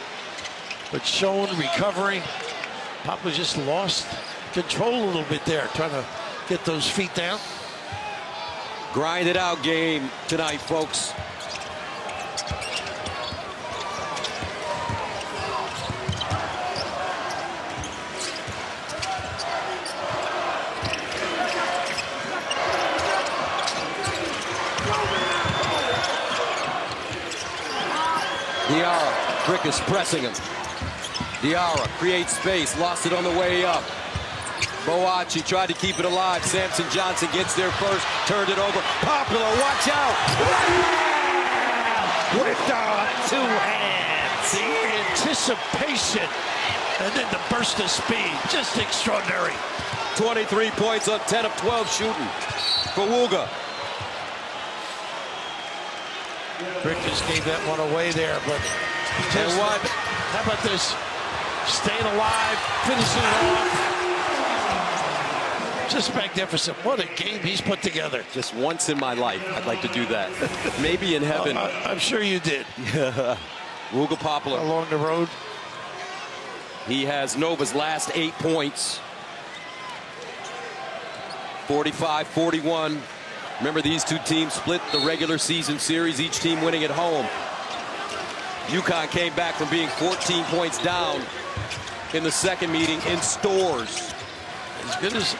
B: but showing recovery. Poplar just lost control a little bit there, trying to get those feet down.
A: Grind it out game tonight, folks. Diarra, Brickus pressing him. Diarra creates space, lost it on the way up. Boachi tried to keep it alive. Samson Johnson gets there first, turned it over. Poplar, watch out!
B: With the 2 hands. The anticipation. And then the burst of speed. Just extraordinary.
A: 23 points on 10 of 12 shooting for Wooga.
B: Rick just gave that one away there, but
A: And what?
B: How about this? Staying alive, finishing it off. Just magnificent. What a game he's put together.
A: Just once in my life, I'd like to do that. Maybe in heaven.
B: I'm sure you did.
A: Wooga Poplar.
B: Along the road.
A: He has Nova's last 8 points. 45-41. Remember, these two teams split the regular season series, each team winning at home. UConn came back from being 14 points down in the second meeting in Stores.
B: As good as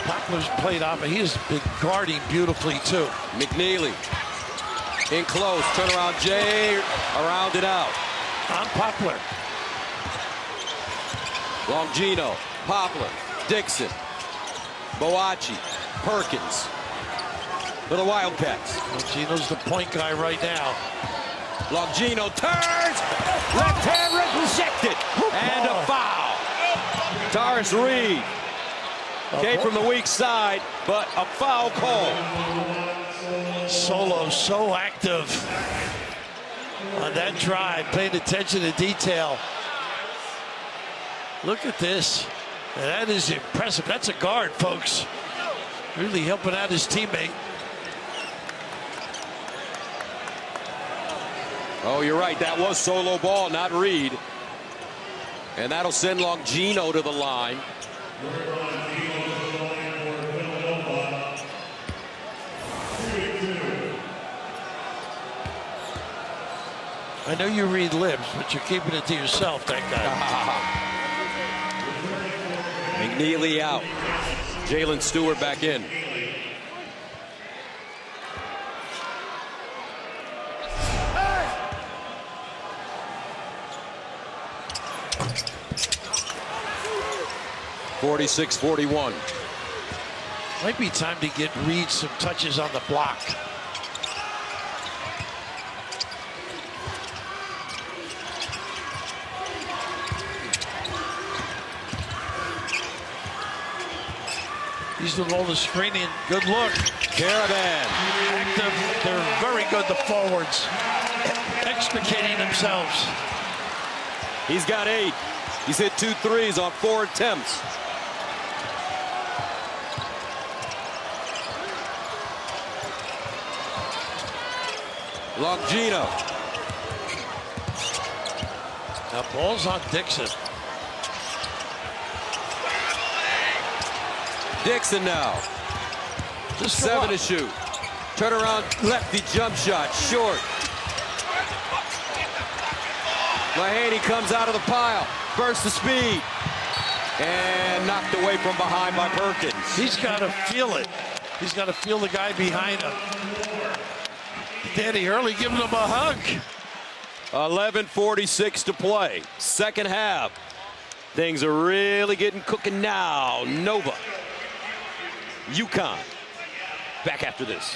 B: Poplar's played off, he has been guarding beautifully, too.
A: McNeely in close. Turnaround Jay. Around and out.
B: On Poplar.
A: Longino. Poplar. Dixon. Boachi. Perkins. For the Wildcats.
B: Gino's the point guy right now.
A: Longino turns. Left hand rejected. And a foul. Taris Reed came from the weak side, but a foul call.
B: Solo so active on that drive, paying attention to detail. Look at this. And that is impressive. That's a guard, folks. Really helping out his teammate.
A: Oh, you're right. That was solo ball, not Reed. And that'll send Longino to the line.
B: I know you read lips, but you're keeping it to yourself, that guy.
A: McNeely out. Jalen Stewart back in. (46-41).
B: Might be time to get Reed some touches on the block. He's doing all the screening. Good look.
A: Caravan.
B: Active. They're very good, the forwards. Extricating themselves.
A: He's got 8. He's hit 2 threes on 4 attempts. Longino.
B: Now ball's on Dixon.
A: Dixon now.
B: Just
A: 7 to shoot. Turn around, lefty jump shot, short. Mahaney comes out of the pile. Burst the speed. And knocked away from behind by Perkins.
B: He's got to feel it. He's got to feel the guy behind him. Danny Hurley giving him a hug.
A: 11:46 to play. Second half. Things are really getting cooking now. Nova. UConn. Back after this.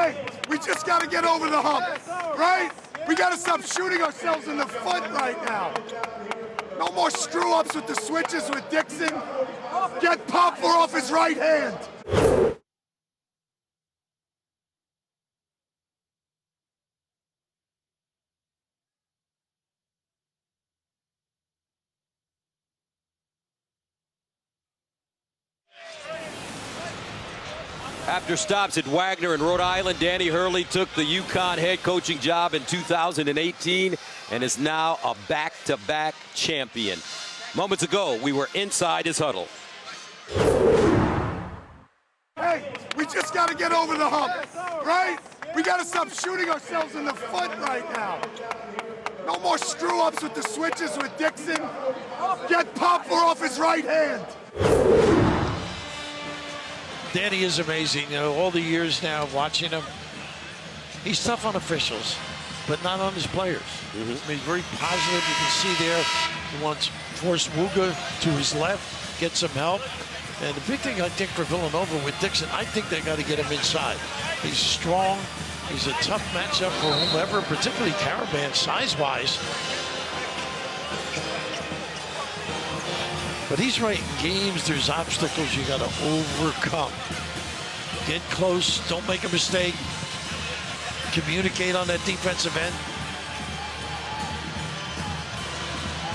G: Hey, we just got to get over the hump, right? We got to stop shooting ourselves in the foot right now. No more screw-ups with the switches with Dixon. Get Poplar off his right hand.
A: After stops at Wagner and Rhode Island, Danny Hurley took the UConn head coaching job in 2018 and is now a back-to-back champion. Moments ago, we were inside his huddle.
G: Hey, we just got to get over the hump, right? We got to stop shooting ourselves in the foot right now. No more screw-ups with the switches with Dixon. Get Poplar off his right hand.
B: Danny is amazing. You know, all the years now of watching him, he's tough on officials, but not on his players. I mean, he's very positive. You can see there he wants to force Wooga to his left, get some help. And the big thing, I think, for Villanova with Dixon, I think they got to get him inside. He's strong. He's a tough matchup for whomever, particularly Caravan, size-wise. But he's right, in games, there's obstacles you got to overcome. Get close, don't make a mistake. Communicate on that defensive end.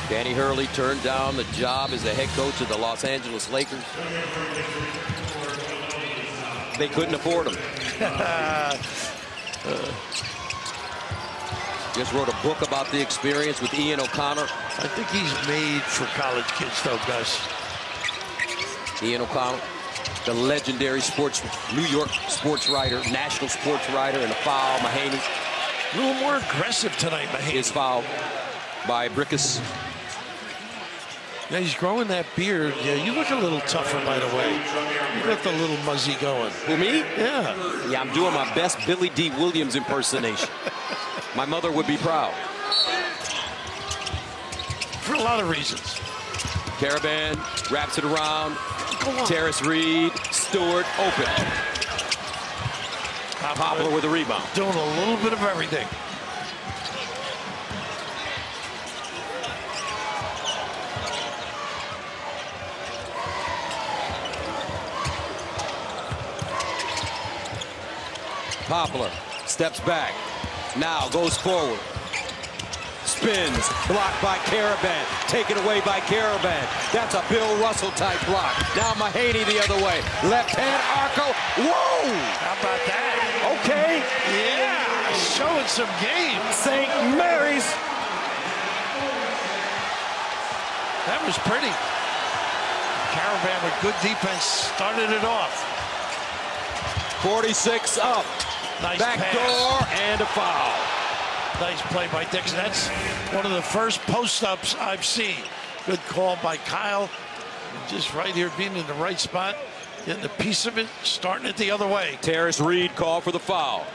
A: Danny Hurley turned down the job as the head coach of the Los Angeles Lakers. They couldn't afford him. Just wrote a book about the experience with Ian O'Connor.
B: I think he's made for college kids, though, Gus.
A: Ian O'Connor, the legendary New York sports writer, national sports writer, and a foul. Mahaney
B: A little more aggressive tonight, Mahaney.
A: is fouled by Brickus.
B: Yeah, he's growing that beard. Yeah, you look a little tougher, by the way. You got the little muzzy going.
A: Who, me?
B: Yeah.
A: Yeah, I'm doing my best Billy D. Williams impersonation. My mother would be proud.
B: For a lot of reasons.
A: Caravan wraps it around. Terrace Reed, Stewart, open. Poplar with a rebound.
B: Doing a little bit of everything.
A: Poplar steps back. Now goes forward. Spins. Blocked by Caravan. Taken away by Caravan. That's a Bill Russell type block. Now Mahaney the other way. Left hand Arco. Whoa!
B: How about that?
A: Okay.
B: Yeah, showing some game.
A: St. Mary's.
B: That was pretty. Caravan with good defense started it off.
A: 46 up.
B: Nice
A: Back
B: pass.
A: door and a foul.
B: Nice play by Dixon. That's one of the first post-ups I've seen. Good call by Kyle. Just right here, being in the right spot, getting a piece of it, starting it the other way.
A: Terrace Reed called for the foul.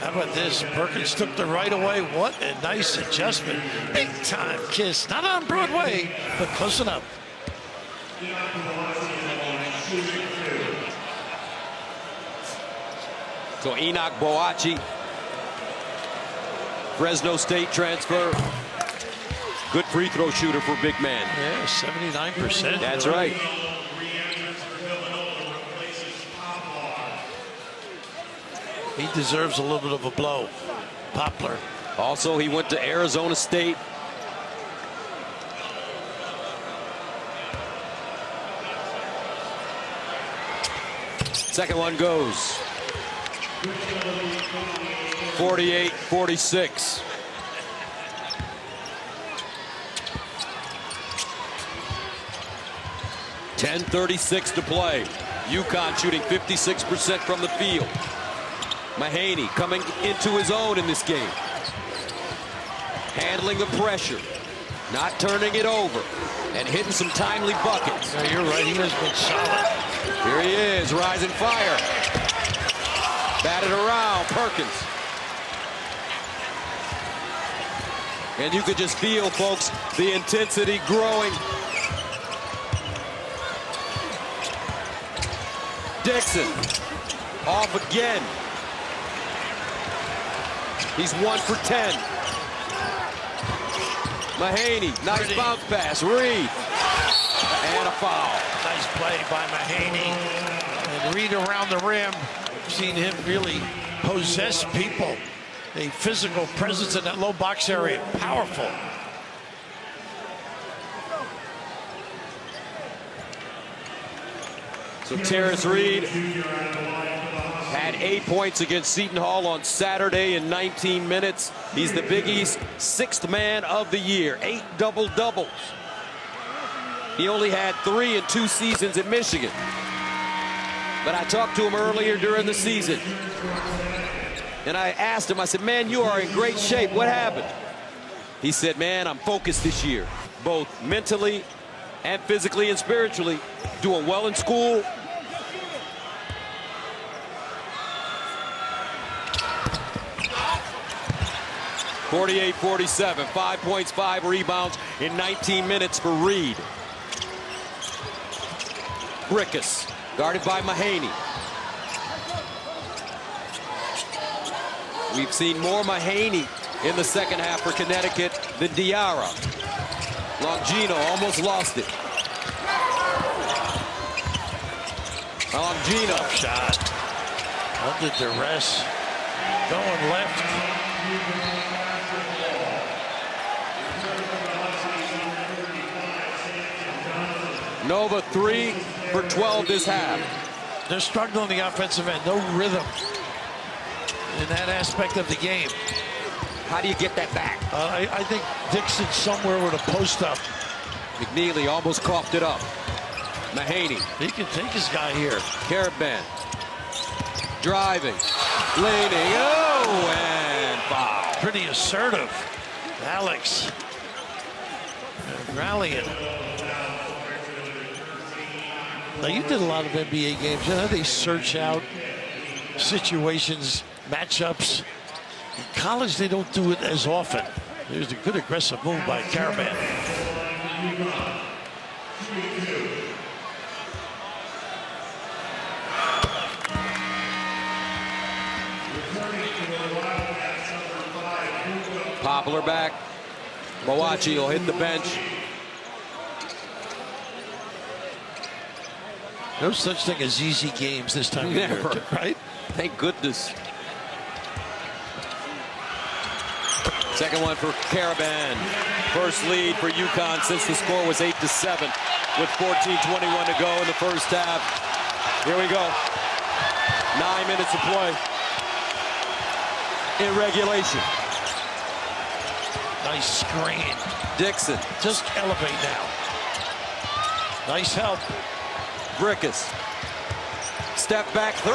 B: How about this? Perkins took the right away. What a nice adjustment. Big time kiss. Not on Broadway, but close enough.
A: So Enoch Boachi, Fresno State transfer. Good free throw shooter for big man.
B: Yeah, 79%.
A: That's right.
B: He deserves a little bit of a blow. Poplar.
A: Also, he went to Arizona State. Second one goes. 48-46. .10:36 to play. UConn shooting 56% from the field. Mahaney coming into his own in this game. Handling the pressure. Not turning it over. And hitting some timely buckets.
B: Yeah, you're right. He has been solid.
A: Here he is, rising fire. Batted around, Perkins. And you could just feel, folks, the intensity growing. Dixon, off again. He's 1 for 10. Mahaney, nice bounce pass. Reed. And a foul.
B: Nice play by Mahaney. And Reed around the rim. Seen him really possess people. A physical presence in that low box area. Powerful.
A: So Terrence Reed had 8 points against Seton Hall on Saturday in 19 minutes. He's the Big East 6th man of the year. 8 double-doubles. He only had 3 in 2 seasons at Michigan. But I talked to him earlier during the season. And I asked him, I said, man, you are in great shape. What happened? He said, man, I'm focused this year, both mentally and physically and spiritually. Doing well in school. .48-47, 5 points, 5 rebounds in 19 minutes for Reed. Brickus, guarded by Mahaney. We've seen more Mahaney in the second half for Connecticut than Diarra. Longino almost lost it. Longino.
B: Shot. Under duress. Going left.
A: Nova 3 for 12 this half.
B: They're struggling on the offensive end. No rhythm in that aspect of the game.
A: How do you get that back?
B: I think Dixon somewhere with a post up.
A: McNeely almost coughed it up. Mahaney.
B: He can take his guy here.
A: Caravan. Driving. Leaning. Oh, and foul.
B: Pretty assertive. Alex. Rallying. Now, you did a lot of NBA games. You know, they search out situations, matchups. In college, they don't do it as often. There's a good aggressive move by Caravan.
A: Poplar back. Moachi will hit the bench.
B: No such thing as easy games this time of year, right?
A: Thank goodness. Second one for Caravan. First lead for UConn since the score was 8-7 with 14:21 to go in the first half. Here we go. 9 minutes to play in regulation.
B: Nice screen.
A: Dixon.
B: Just elevate now. Nice help.
A: Brickus. Step back 3.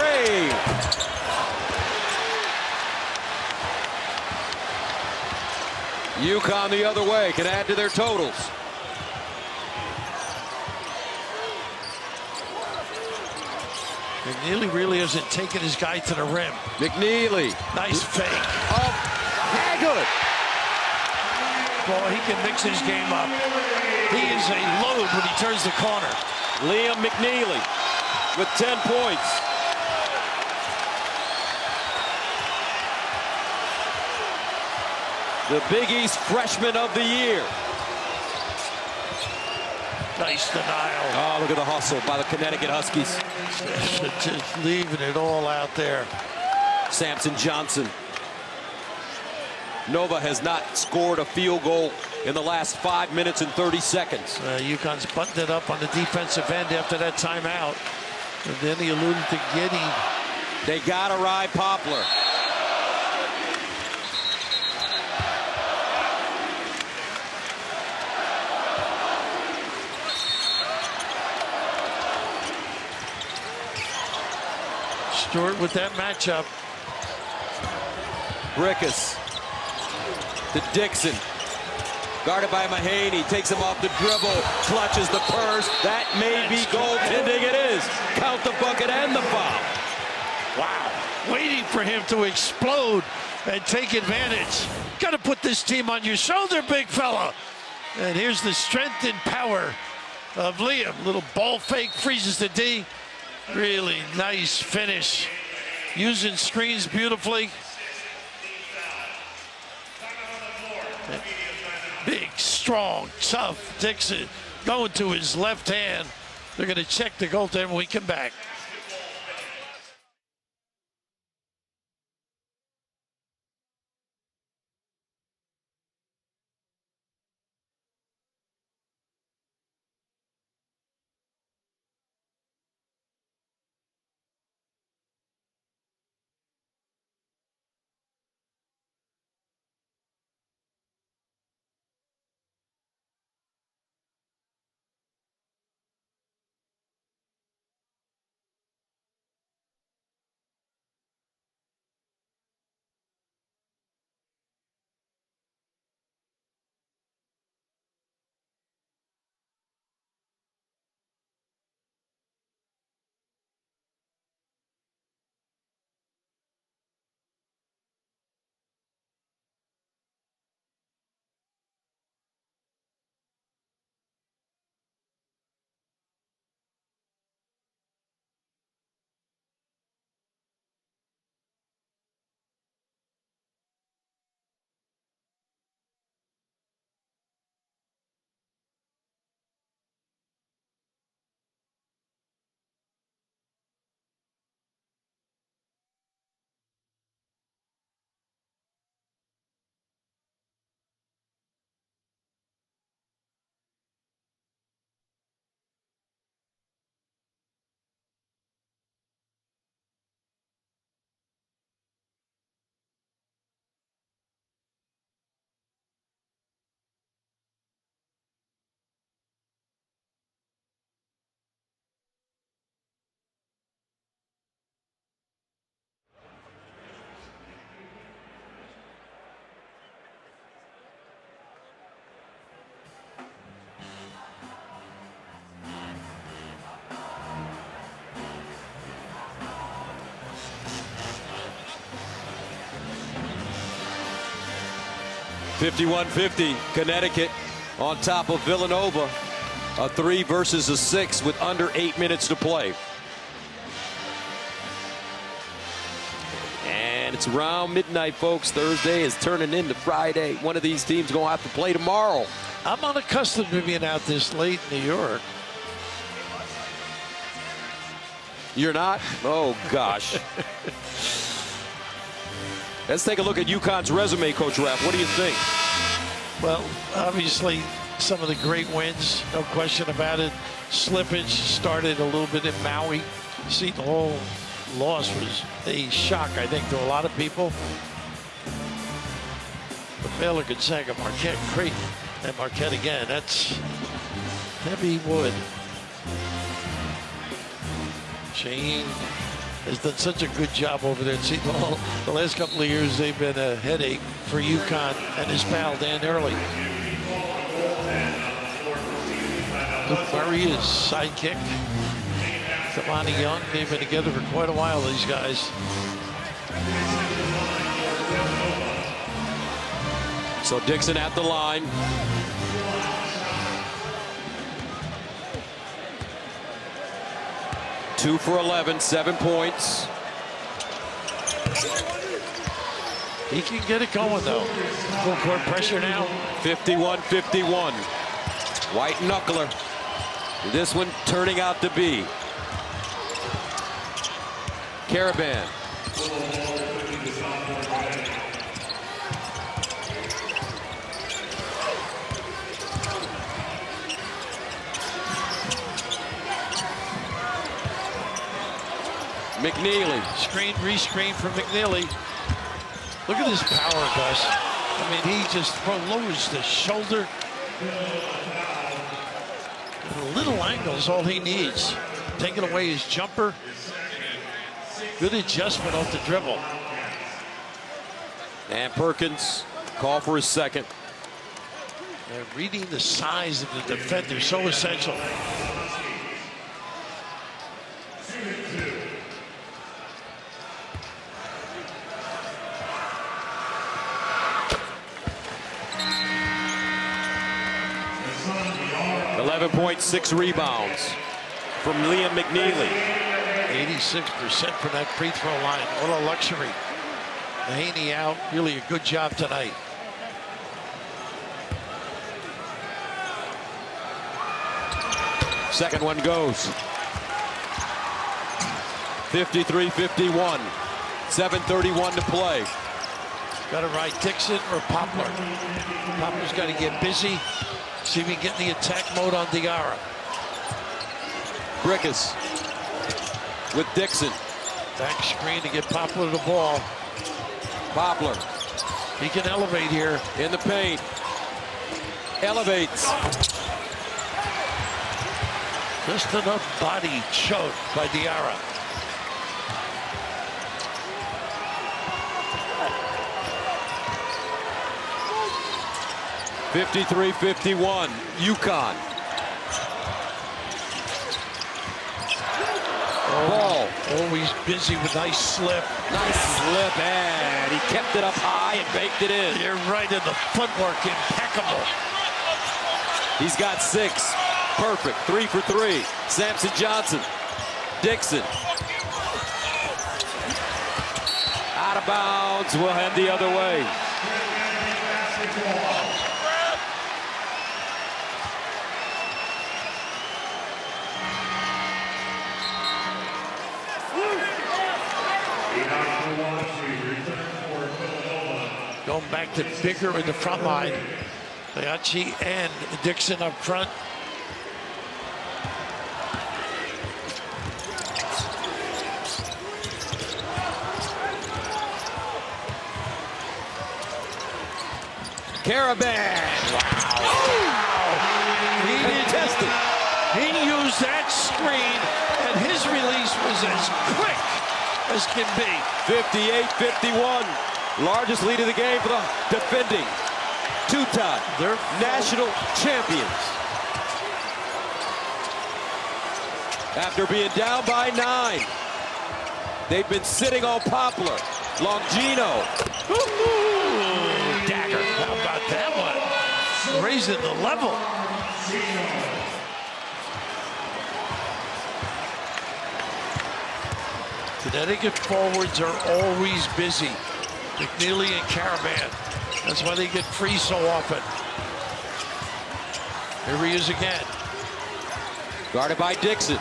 A: UConn the other way can add to their totals.
B: McNeely really hasn't taken his guy to the rim.
A: McNeely.
B: Nice fake.
A: Up. Good.
B: Boy, he can mix his game up. He is a load when he turns the corner.
A: Liam McNeely with 10 points. The Big East Freshman of the Year.
B: Nice denial.
A: Oh, look at the hustle by the Connecticut Huskies.
B: Just leaving it all out there.
A: Samson Johnson. Nova has not scored a field goal in the last 5 minutes and 30 seconds.
B: UConn's buttoned it up on the defensive end after that timeout. And then he alluded to getting.
A: They got to ride Poplar.
B: Stewart with that matchup.
A: Brickus to Dixon. Guarded by Mahaney. Takes him off the dribble. Clutches the purse. That may be goaltending. It is. Count the bucket and the foul.
B: Wow. Waiting for him to explode and take advantage. Got to put this team on your shoulder, big fella. And here's the strength and power of Liam. Little ball fake, freezes the D. Really nice finish. Using screens beautifully. Big, strong, tough Dixon going to his left hand. They're going to check the goaltender when we come back.
A: (51-50) Connecticut on top of Villanova. A 3 versus a 6 with under 8 minutes to play. And it's around midnight, folks. Thursday is turning into Friday. One of these teams going to have to play tomorrow.
B: I'm unaccustomed to being out this late in New York.
A: You're not? Oh, gosh. Let's take a look at UConn's resume, Coach Rapp. What do you think?
B: Well, obviously, some of the great wins, no question about it. Slippage started a little bit in Maui. Seton Hall loss was a shock, I think, to a lot of people. But Baylor, Gonzaga, Marquette, Creighton, and Marquette again. That's heavy wood. Shane has done such a good job over there at Seton Hall. The last couple of years, they've been a headache for UConn and his pal, Dan Early. Luke Murray is sidekick. Kamani Young, they've been together for quite a while, these guys.
A: So Dixon at the line. Two for 11, 7 points.
B: He can get it going, though. Full court pressure now.
A: 51-51. White knuckler. This one turning out to be Caravan. McNeely.
B: Screen, rescreen from McNeely. Look at his power, Gus. I mean, he just lowers the shoulder. A little angle is all he needs. Taking away his jumper. Good adjustment off the dribble.
A: And Perkins, call for his second.
B: Reading the size of the defender, so essential.
A: .6 rebounds from Liam McNeely.
B: 86% from that free throw line. What a luxury. Mahaney out. Really a good job tonight.
A: Second one goes. 53-51. 7:31 to play.
B: Got to ride Dixon or Poplar. Poplar's got to get busy. See if he can get in the attack mode on Diarra.
A: Brickus with Dixon.
B: Back screen to get Poplar the ball.
A: Poplar
B: He can elevate here.
A: in the paint. Elevates.
B: Just enough body choke by Diarra.
A: $53-51. UConn. Ball.
B: Always busy with nice slip.
A: Nice slip, and he kept it up high and baked it in.
B: You're right in the footwork, impeccable.
A: He's got 6. Perfect. 3 for 3. Samson Johnson. Dixon. Out of bounds. Will head the other way.
B: Going back to bigger in the front line. Leachi and Dixon up front.
A: Caravan. Wow.
B: He used that screen, and his release was as quick as can be.
A: 58-51. Largest lead of the game for the defending two-time national champions. After being down by 9, they've been sitting on Poplar. Longino.
B: Dagger. How about that one? Raising the level. Connecticut forwards are always busy. McNeely and Caravan. That's why they get free so often. Here he is again.
A: Guarded by Dixon.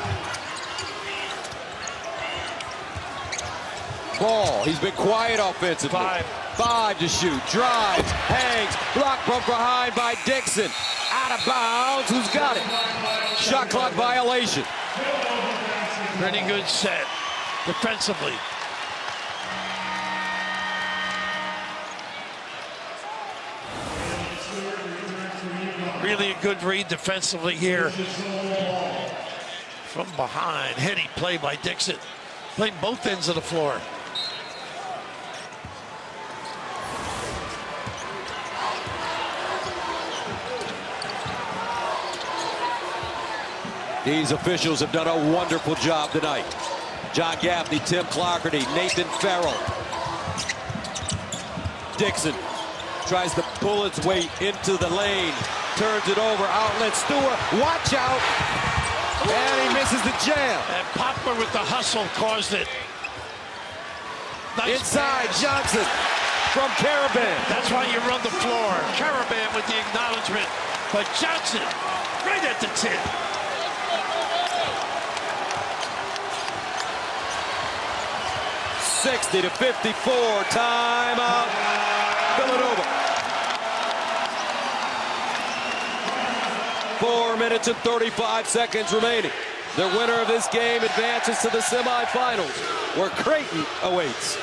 A: Ball. He's been quiet offensively. 5 to shoot. Drives. Hangs. Blocked from behind by Dixon. Out of bounds. Who's got it? Shot clock violation.
B: Pretty good set defensively. Really a good read defensively here. From behind, heady play by Dixon. Playing both ends of the floor.
A: These officials have done a wonderful job tonight. John Gaffney, Tim Clarkerty, Nathan Farrell. Dixon tries to pull its weight into the lane. Turns it over, outlet Stewart, watch out! And he misses the jam.
B: And Poplar with the hustle caused it. Nice
A: Inside,
B: pass.
A: Johnson from Caravan.
B: That's why you run the floor. Caravan with the acknowledgement. But Johnson, right at the tip.
A: $60-54, timeout, Villanova. 4 minutes and 35 seconds remaining. The winner of this game advances to the semifinals, where Creighton awaits.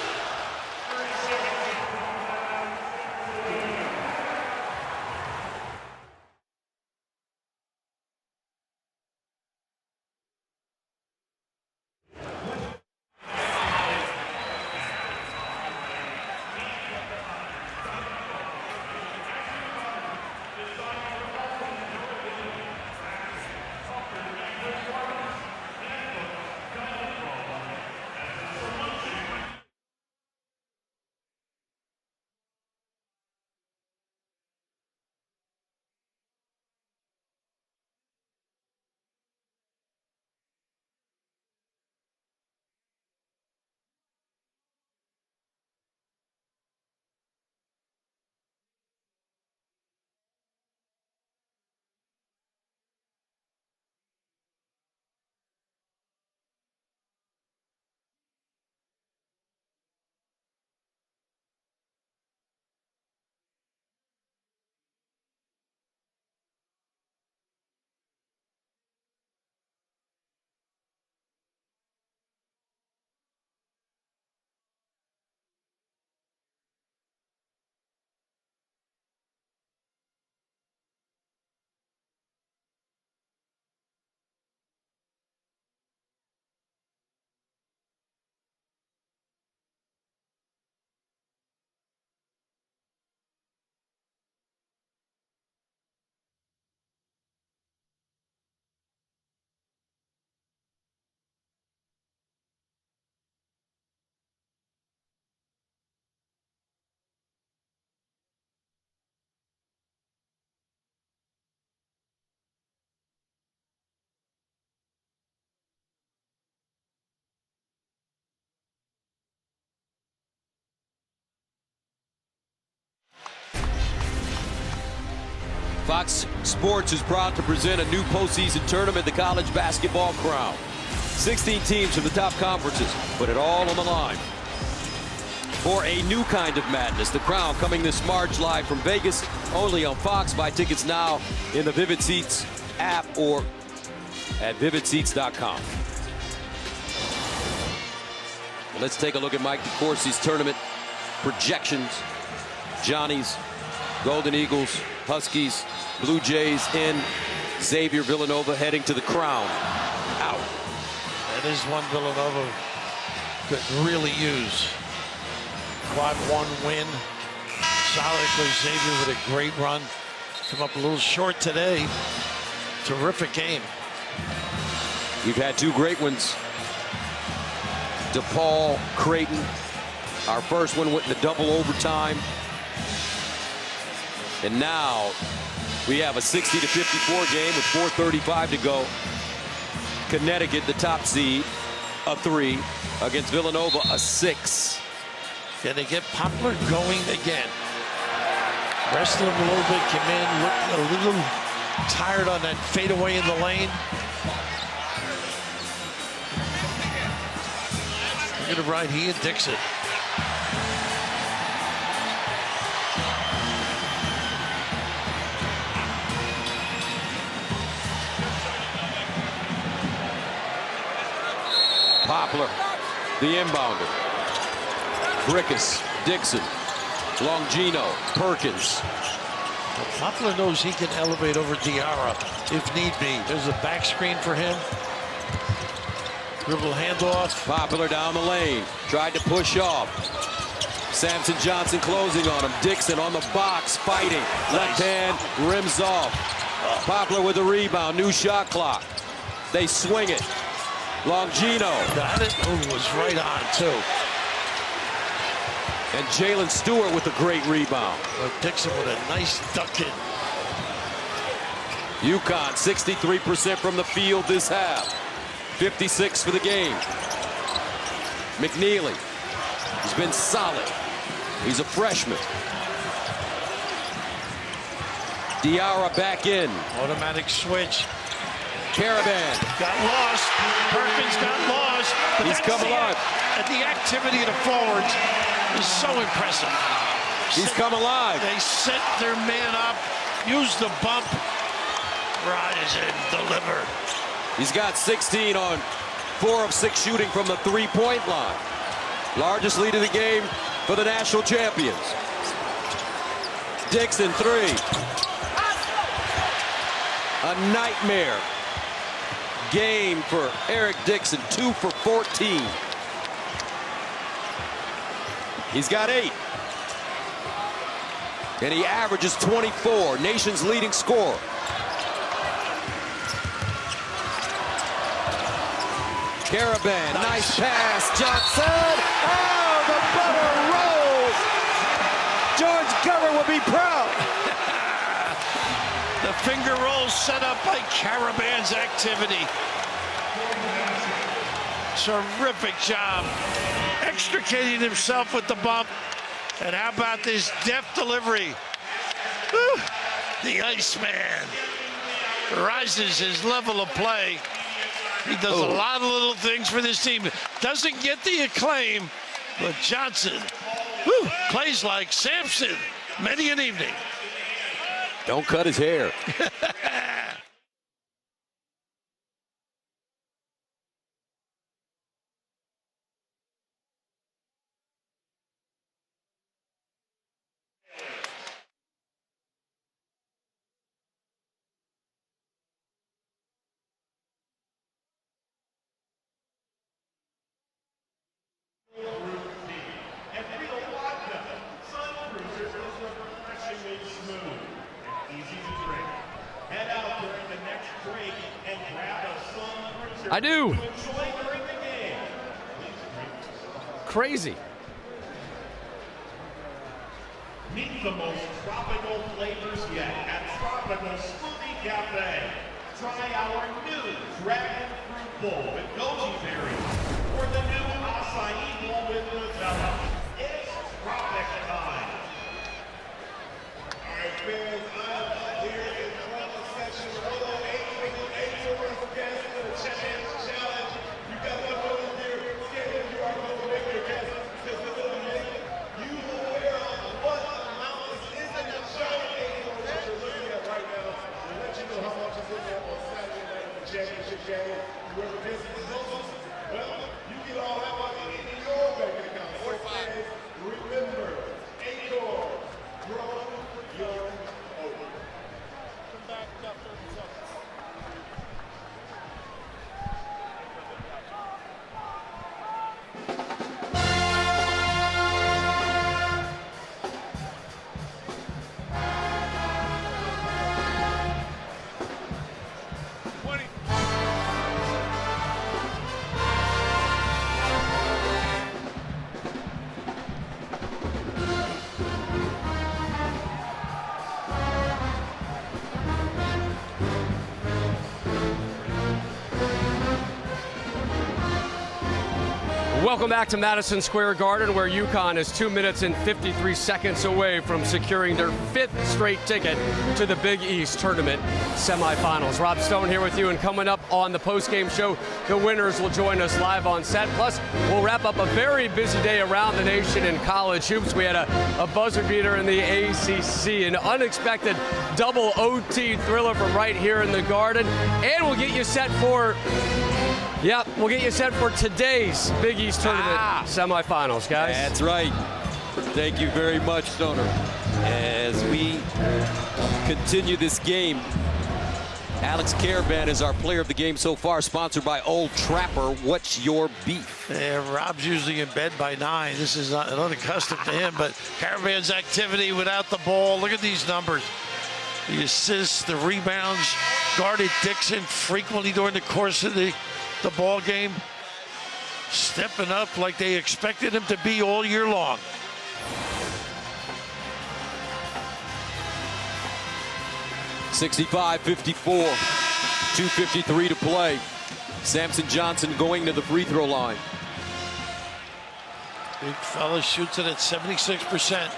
A: Fox Sports is proud to present a new postseason tournament, the College Basketball Crown. 16 teams from the top conferences put it all on the line for a new kind of madness. The Crown coming this March live from Vegas, only on Fox. Buy tickets now in the Vivid Seats app or at vividseats.com. Let's take a look at Mike DeCourcy's tournament projections. Johnny's, Golden Eagles, Huskies, Blue Jays in. Xavier, Villanova heading to the Crown. Out.
B: That is one Villanova could really use. Quad 1 win. Solid for Xavier with a great run. Come up a little short today. Terrific game.
A: We've had two great ones. DePaul, Creighton. Our first one went into double overtime. And now we have a 60-54 game with 4:35 to go. Connecticut, the top seed, a 3 against Villanova, a 6.
B: Can they get Poplar going again? Rested him a little bit, came in, looked a little tired on that fadeaway in the lane. Look at it right, he and Dixon.
A: Poplar, the inbounder. Brickus, Dixon, Longino, Perkins.
B: Well, Poplar knows he can elevate over Diarra if need be. There's a back screen for him. Dribble handoff.
A: Poplar down the lane, tried to push off. Samson Johnson closing on him. Dixon on the box, fighting. Left hand, rims off. Poplar with the rebound, new shot clock. They swing it. Longino.
B: Got it. Oh, was right on, too.
A: And Jalen Stewart with a great rebound.
B: Well, Dixon with a nice duck in.
A: UConn, 63% from the field this half. 56 for the game. McNeely, he's been solid. He's a freshman. Diarra back in.
B: Automatic switch.
A: Caravan.
B: Got lost. Perkins got lost. But
A: He's come alive.
B: The activity of the forwards is so impressive.
A: He's come alive.
B: They set their man up, use the bump, rise and deliver.
A: He's got 16 on 4 of 6 shooting from the three-point line. Largest lead of the game for the national champions. Dixon, 3. A nightmare game for Eric Dixon, 2 for 14. He's got 8. And he averages 24, nation's leading scorer. Caravan, nice pass, Johnson. Oh, the butter rolls. George Govern will be proud.
B: The finger roll set up by Caravan's activity. Terrific job extricating himself with the bump. And how about this deft delivery? Whew. The Iceman rises his level of play. He does a lot of little things for this team. Doesn't get the acclaim, but Johnson plays like Samson many an evening.
A: Don't cut his hair.
F: I do. Crazy.
G: Meet the most tropical flavors yet at Tropical Smoothie Cafe. Try our new Dragon Fruit Bowl with goji berries or the new acai bowl with Nutella. It's tropic time. All right, fans, I'm here in
F: Welcome back to Madison Square Garden, where UConn is 2 minutes and 53 seconds away from securing their 5th straight ticket to the Big East Tournament semifinals. Rob Stone here with you, and coming up on the postgame show, the winners will join us live on set. Plus, we'll wrap up a very busy day around the nation in college hoops. We had a buzzer beater in the ACC, an unexpected double OT thriller from right here in the Garden, and we'll get you set for we'll get you set for today's Big East Tournament semifinals, guys.
A: That's right. Thank you very much, Stoner. As we continue this game, Alex Caravan is our player of the game so far, sponsored by Old Trapper. What's your beef?
B: Yeah, Rob's usually in bed by 9. This is not unaccustomed to him, but Caravan's activity without the ball. Look at these numbers. The assists, the rebounds, guarded Dixon frequently during the course of the ball game, stepping up like they expected him to be all year long.
A: (65-54), 2:53 to play. Samson Johnson going to the free throw line.
B: Big fella shoots it at 76%.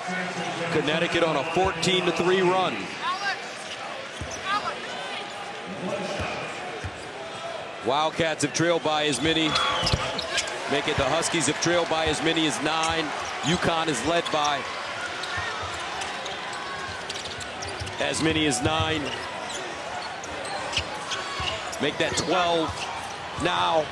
A: Connecticut on a 14-3 run. Wildcats have trailed by as many. Make it the Huskies have trailed by as many as 9. UConn is led by as many as 9. Make that 12 now.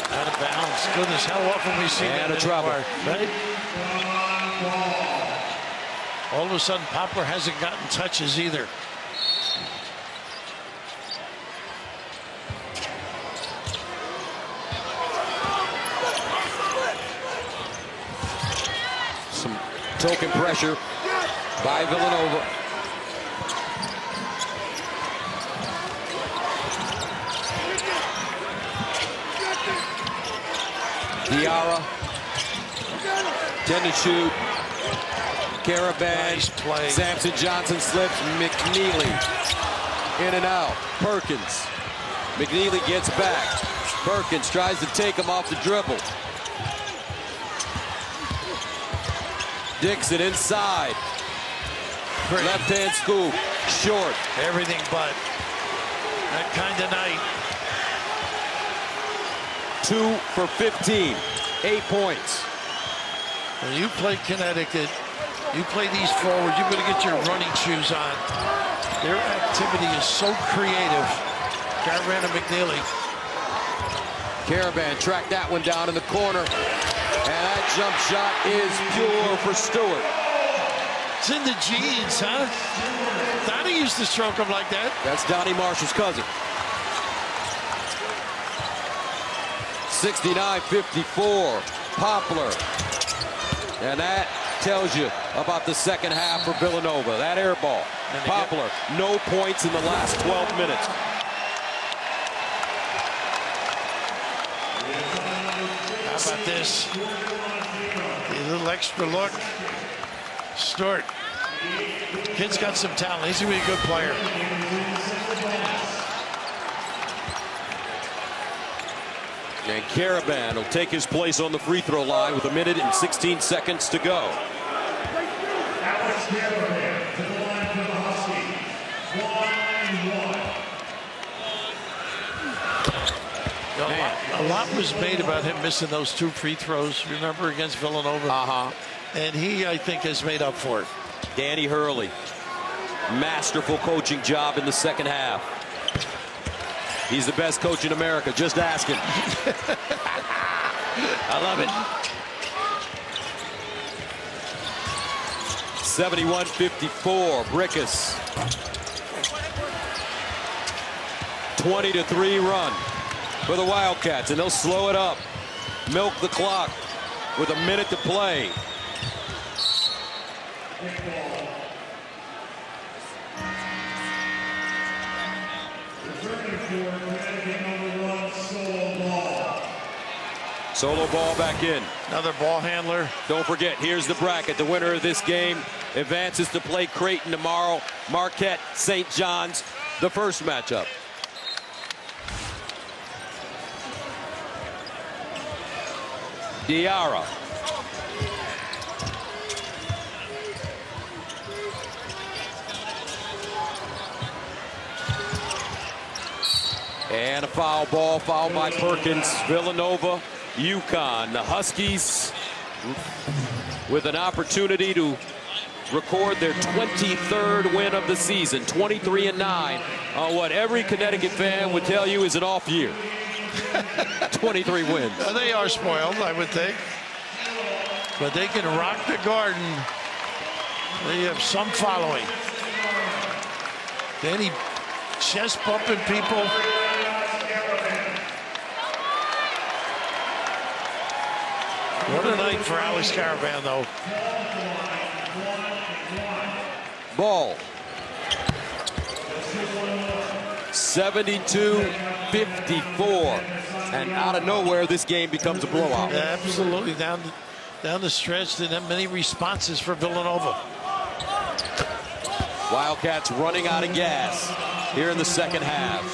B: Out of bounds. Goodness, how often we see that
A: out of trouble,
B: right? All of a sudden, Poplar hasn't gotten touches either.
A: Some token pressure by Villanova. Diarra, 10 to shoot. Caravan,
B: Nice play.
A: Samson Johnson slips. McNeely in and out. Perkins. McNeely gets back. Perkins tries to take him off the dribble. Dixon inside. Left-hand scoop. Short.
B: Everything but that kind of night.
A: 2 for 15. 8 points.
B: When you play Connecticut, you play these forwards, you're going to get your running shoes on. Their activity is so creative. Caravan and McNeely.
A: Caravan tracked that one down in the corner. And that jump shot is pure for Stewart.
B: It's in the genes, huh? Donnie used to stroke him like that.
A: That's Donnie Marshall's cousin. 69-54. Poplar. And that tells you about the second half for Villanova. That air ball. Poplar, no points in the last 12 minutes.
B: How about this? A little extra look. Stewart. Kid's got some talent. He's going to be a good player.
A: And Caravan will take his place on the free throw line with 1 minute and 16 seconds to go.
B: A lot was made about him missing those 2 free throws, remember, against Villanova? And he, I think, has made up for it.
A: Danny Hurley, masterful coaching job in the second half. He's the best coach in America. Just ask him. I love it. 71-54. Brickus. 20-3 run for the Wildcats, and they'll slow it up. Milk the clock with 1 minute to play. Solo ball back in.
B: Another ball handler.
A: Don't forget, here's the bracket. The winner of this game advances to play Creighton tomorrow. Marquette, St. John's, the first matchup. Diarra. And a foul ball, fouled by Perkins. Villanova, UConn. The Huskies with an opportunity to record their 23rd win of the season, 23-9, on what every Connecticut fan would tell you is an off year. 23 wins.
B: They are spoiled, I would think. But they can rock the Garden. They have some following. Danny chest bumping people. What a night for Alex Caravan, though.
A: Ball. 72-54. And out of nowhere, this game becomes a blowout.
B: Yeah, absolutely. Down the stretch, didn't have many responses for Villanova.
A: Wildcats running out of gas here in the second half.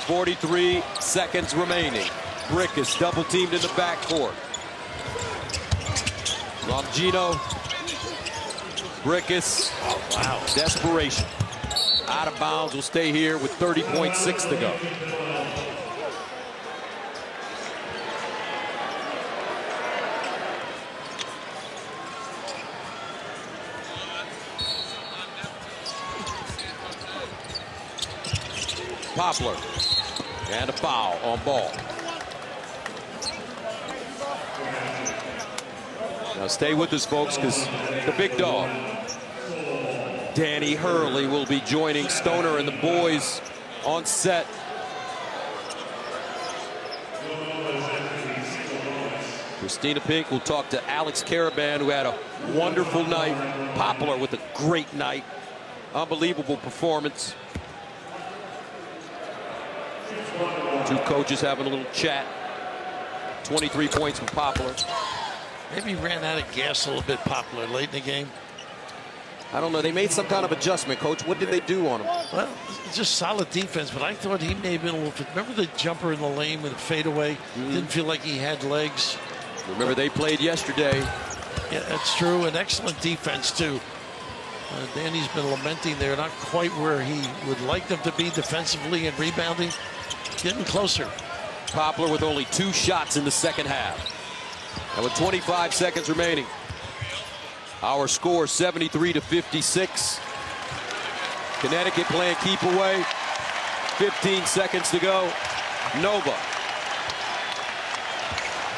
A: 43 seconds remaining. Brick is double teamed in the backcourt. Longino, Brickus, wow, desperation. Out of bounds, will stay here with 30.6 to go. Poplar, and a foul on Ball. Now stay with us, folks, because the big dog, Danny Hurley, will be joining Stoner and the boys on set. Christina Pink will talk to Alex Caravan, who had a wonderful night. Poplar with a great night. Unbelievable performance. Two coaches having a little chat. 23 points from Poplar.
B: Maybe ran out of gas a little bit, Poplar, late in the game.
A: I don't know. They made some kind of adjustment, Coach. What did they do on him?
B: Well, just solid defense, but I thought he may have been a little... Remember the jumper in the lane with the fadeaway? Didn't feel like he had legs.
A: Remember, they played yesterday.
B: Yeah, that's true. And excellent defense, too. Danny's been lamenting they're not quite where he would like them to be defensively and rebounding. Getting closer.
A: Poplar with only 2 shots in the second half. And with 25 seconds remaining, our score 73-56. Connecticut playing keep away. 15 seconds to go. Nova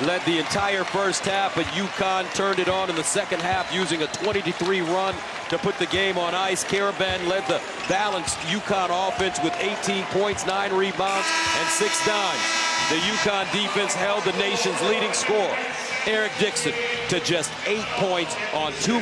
A: led the entire first half, but UConn turned it on in the second half using a 20-3 run to put the game on ice. Caravan led the balanced UConn offense with 18 points, 9 rebounds, and 6 dimes. The UConn defense held the nation's leading scorer, Eric Dixon, to just 8 points on 2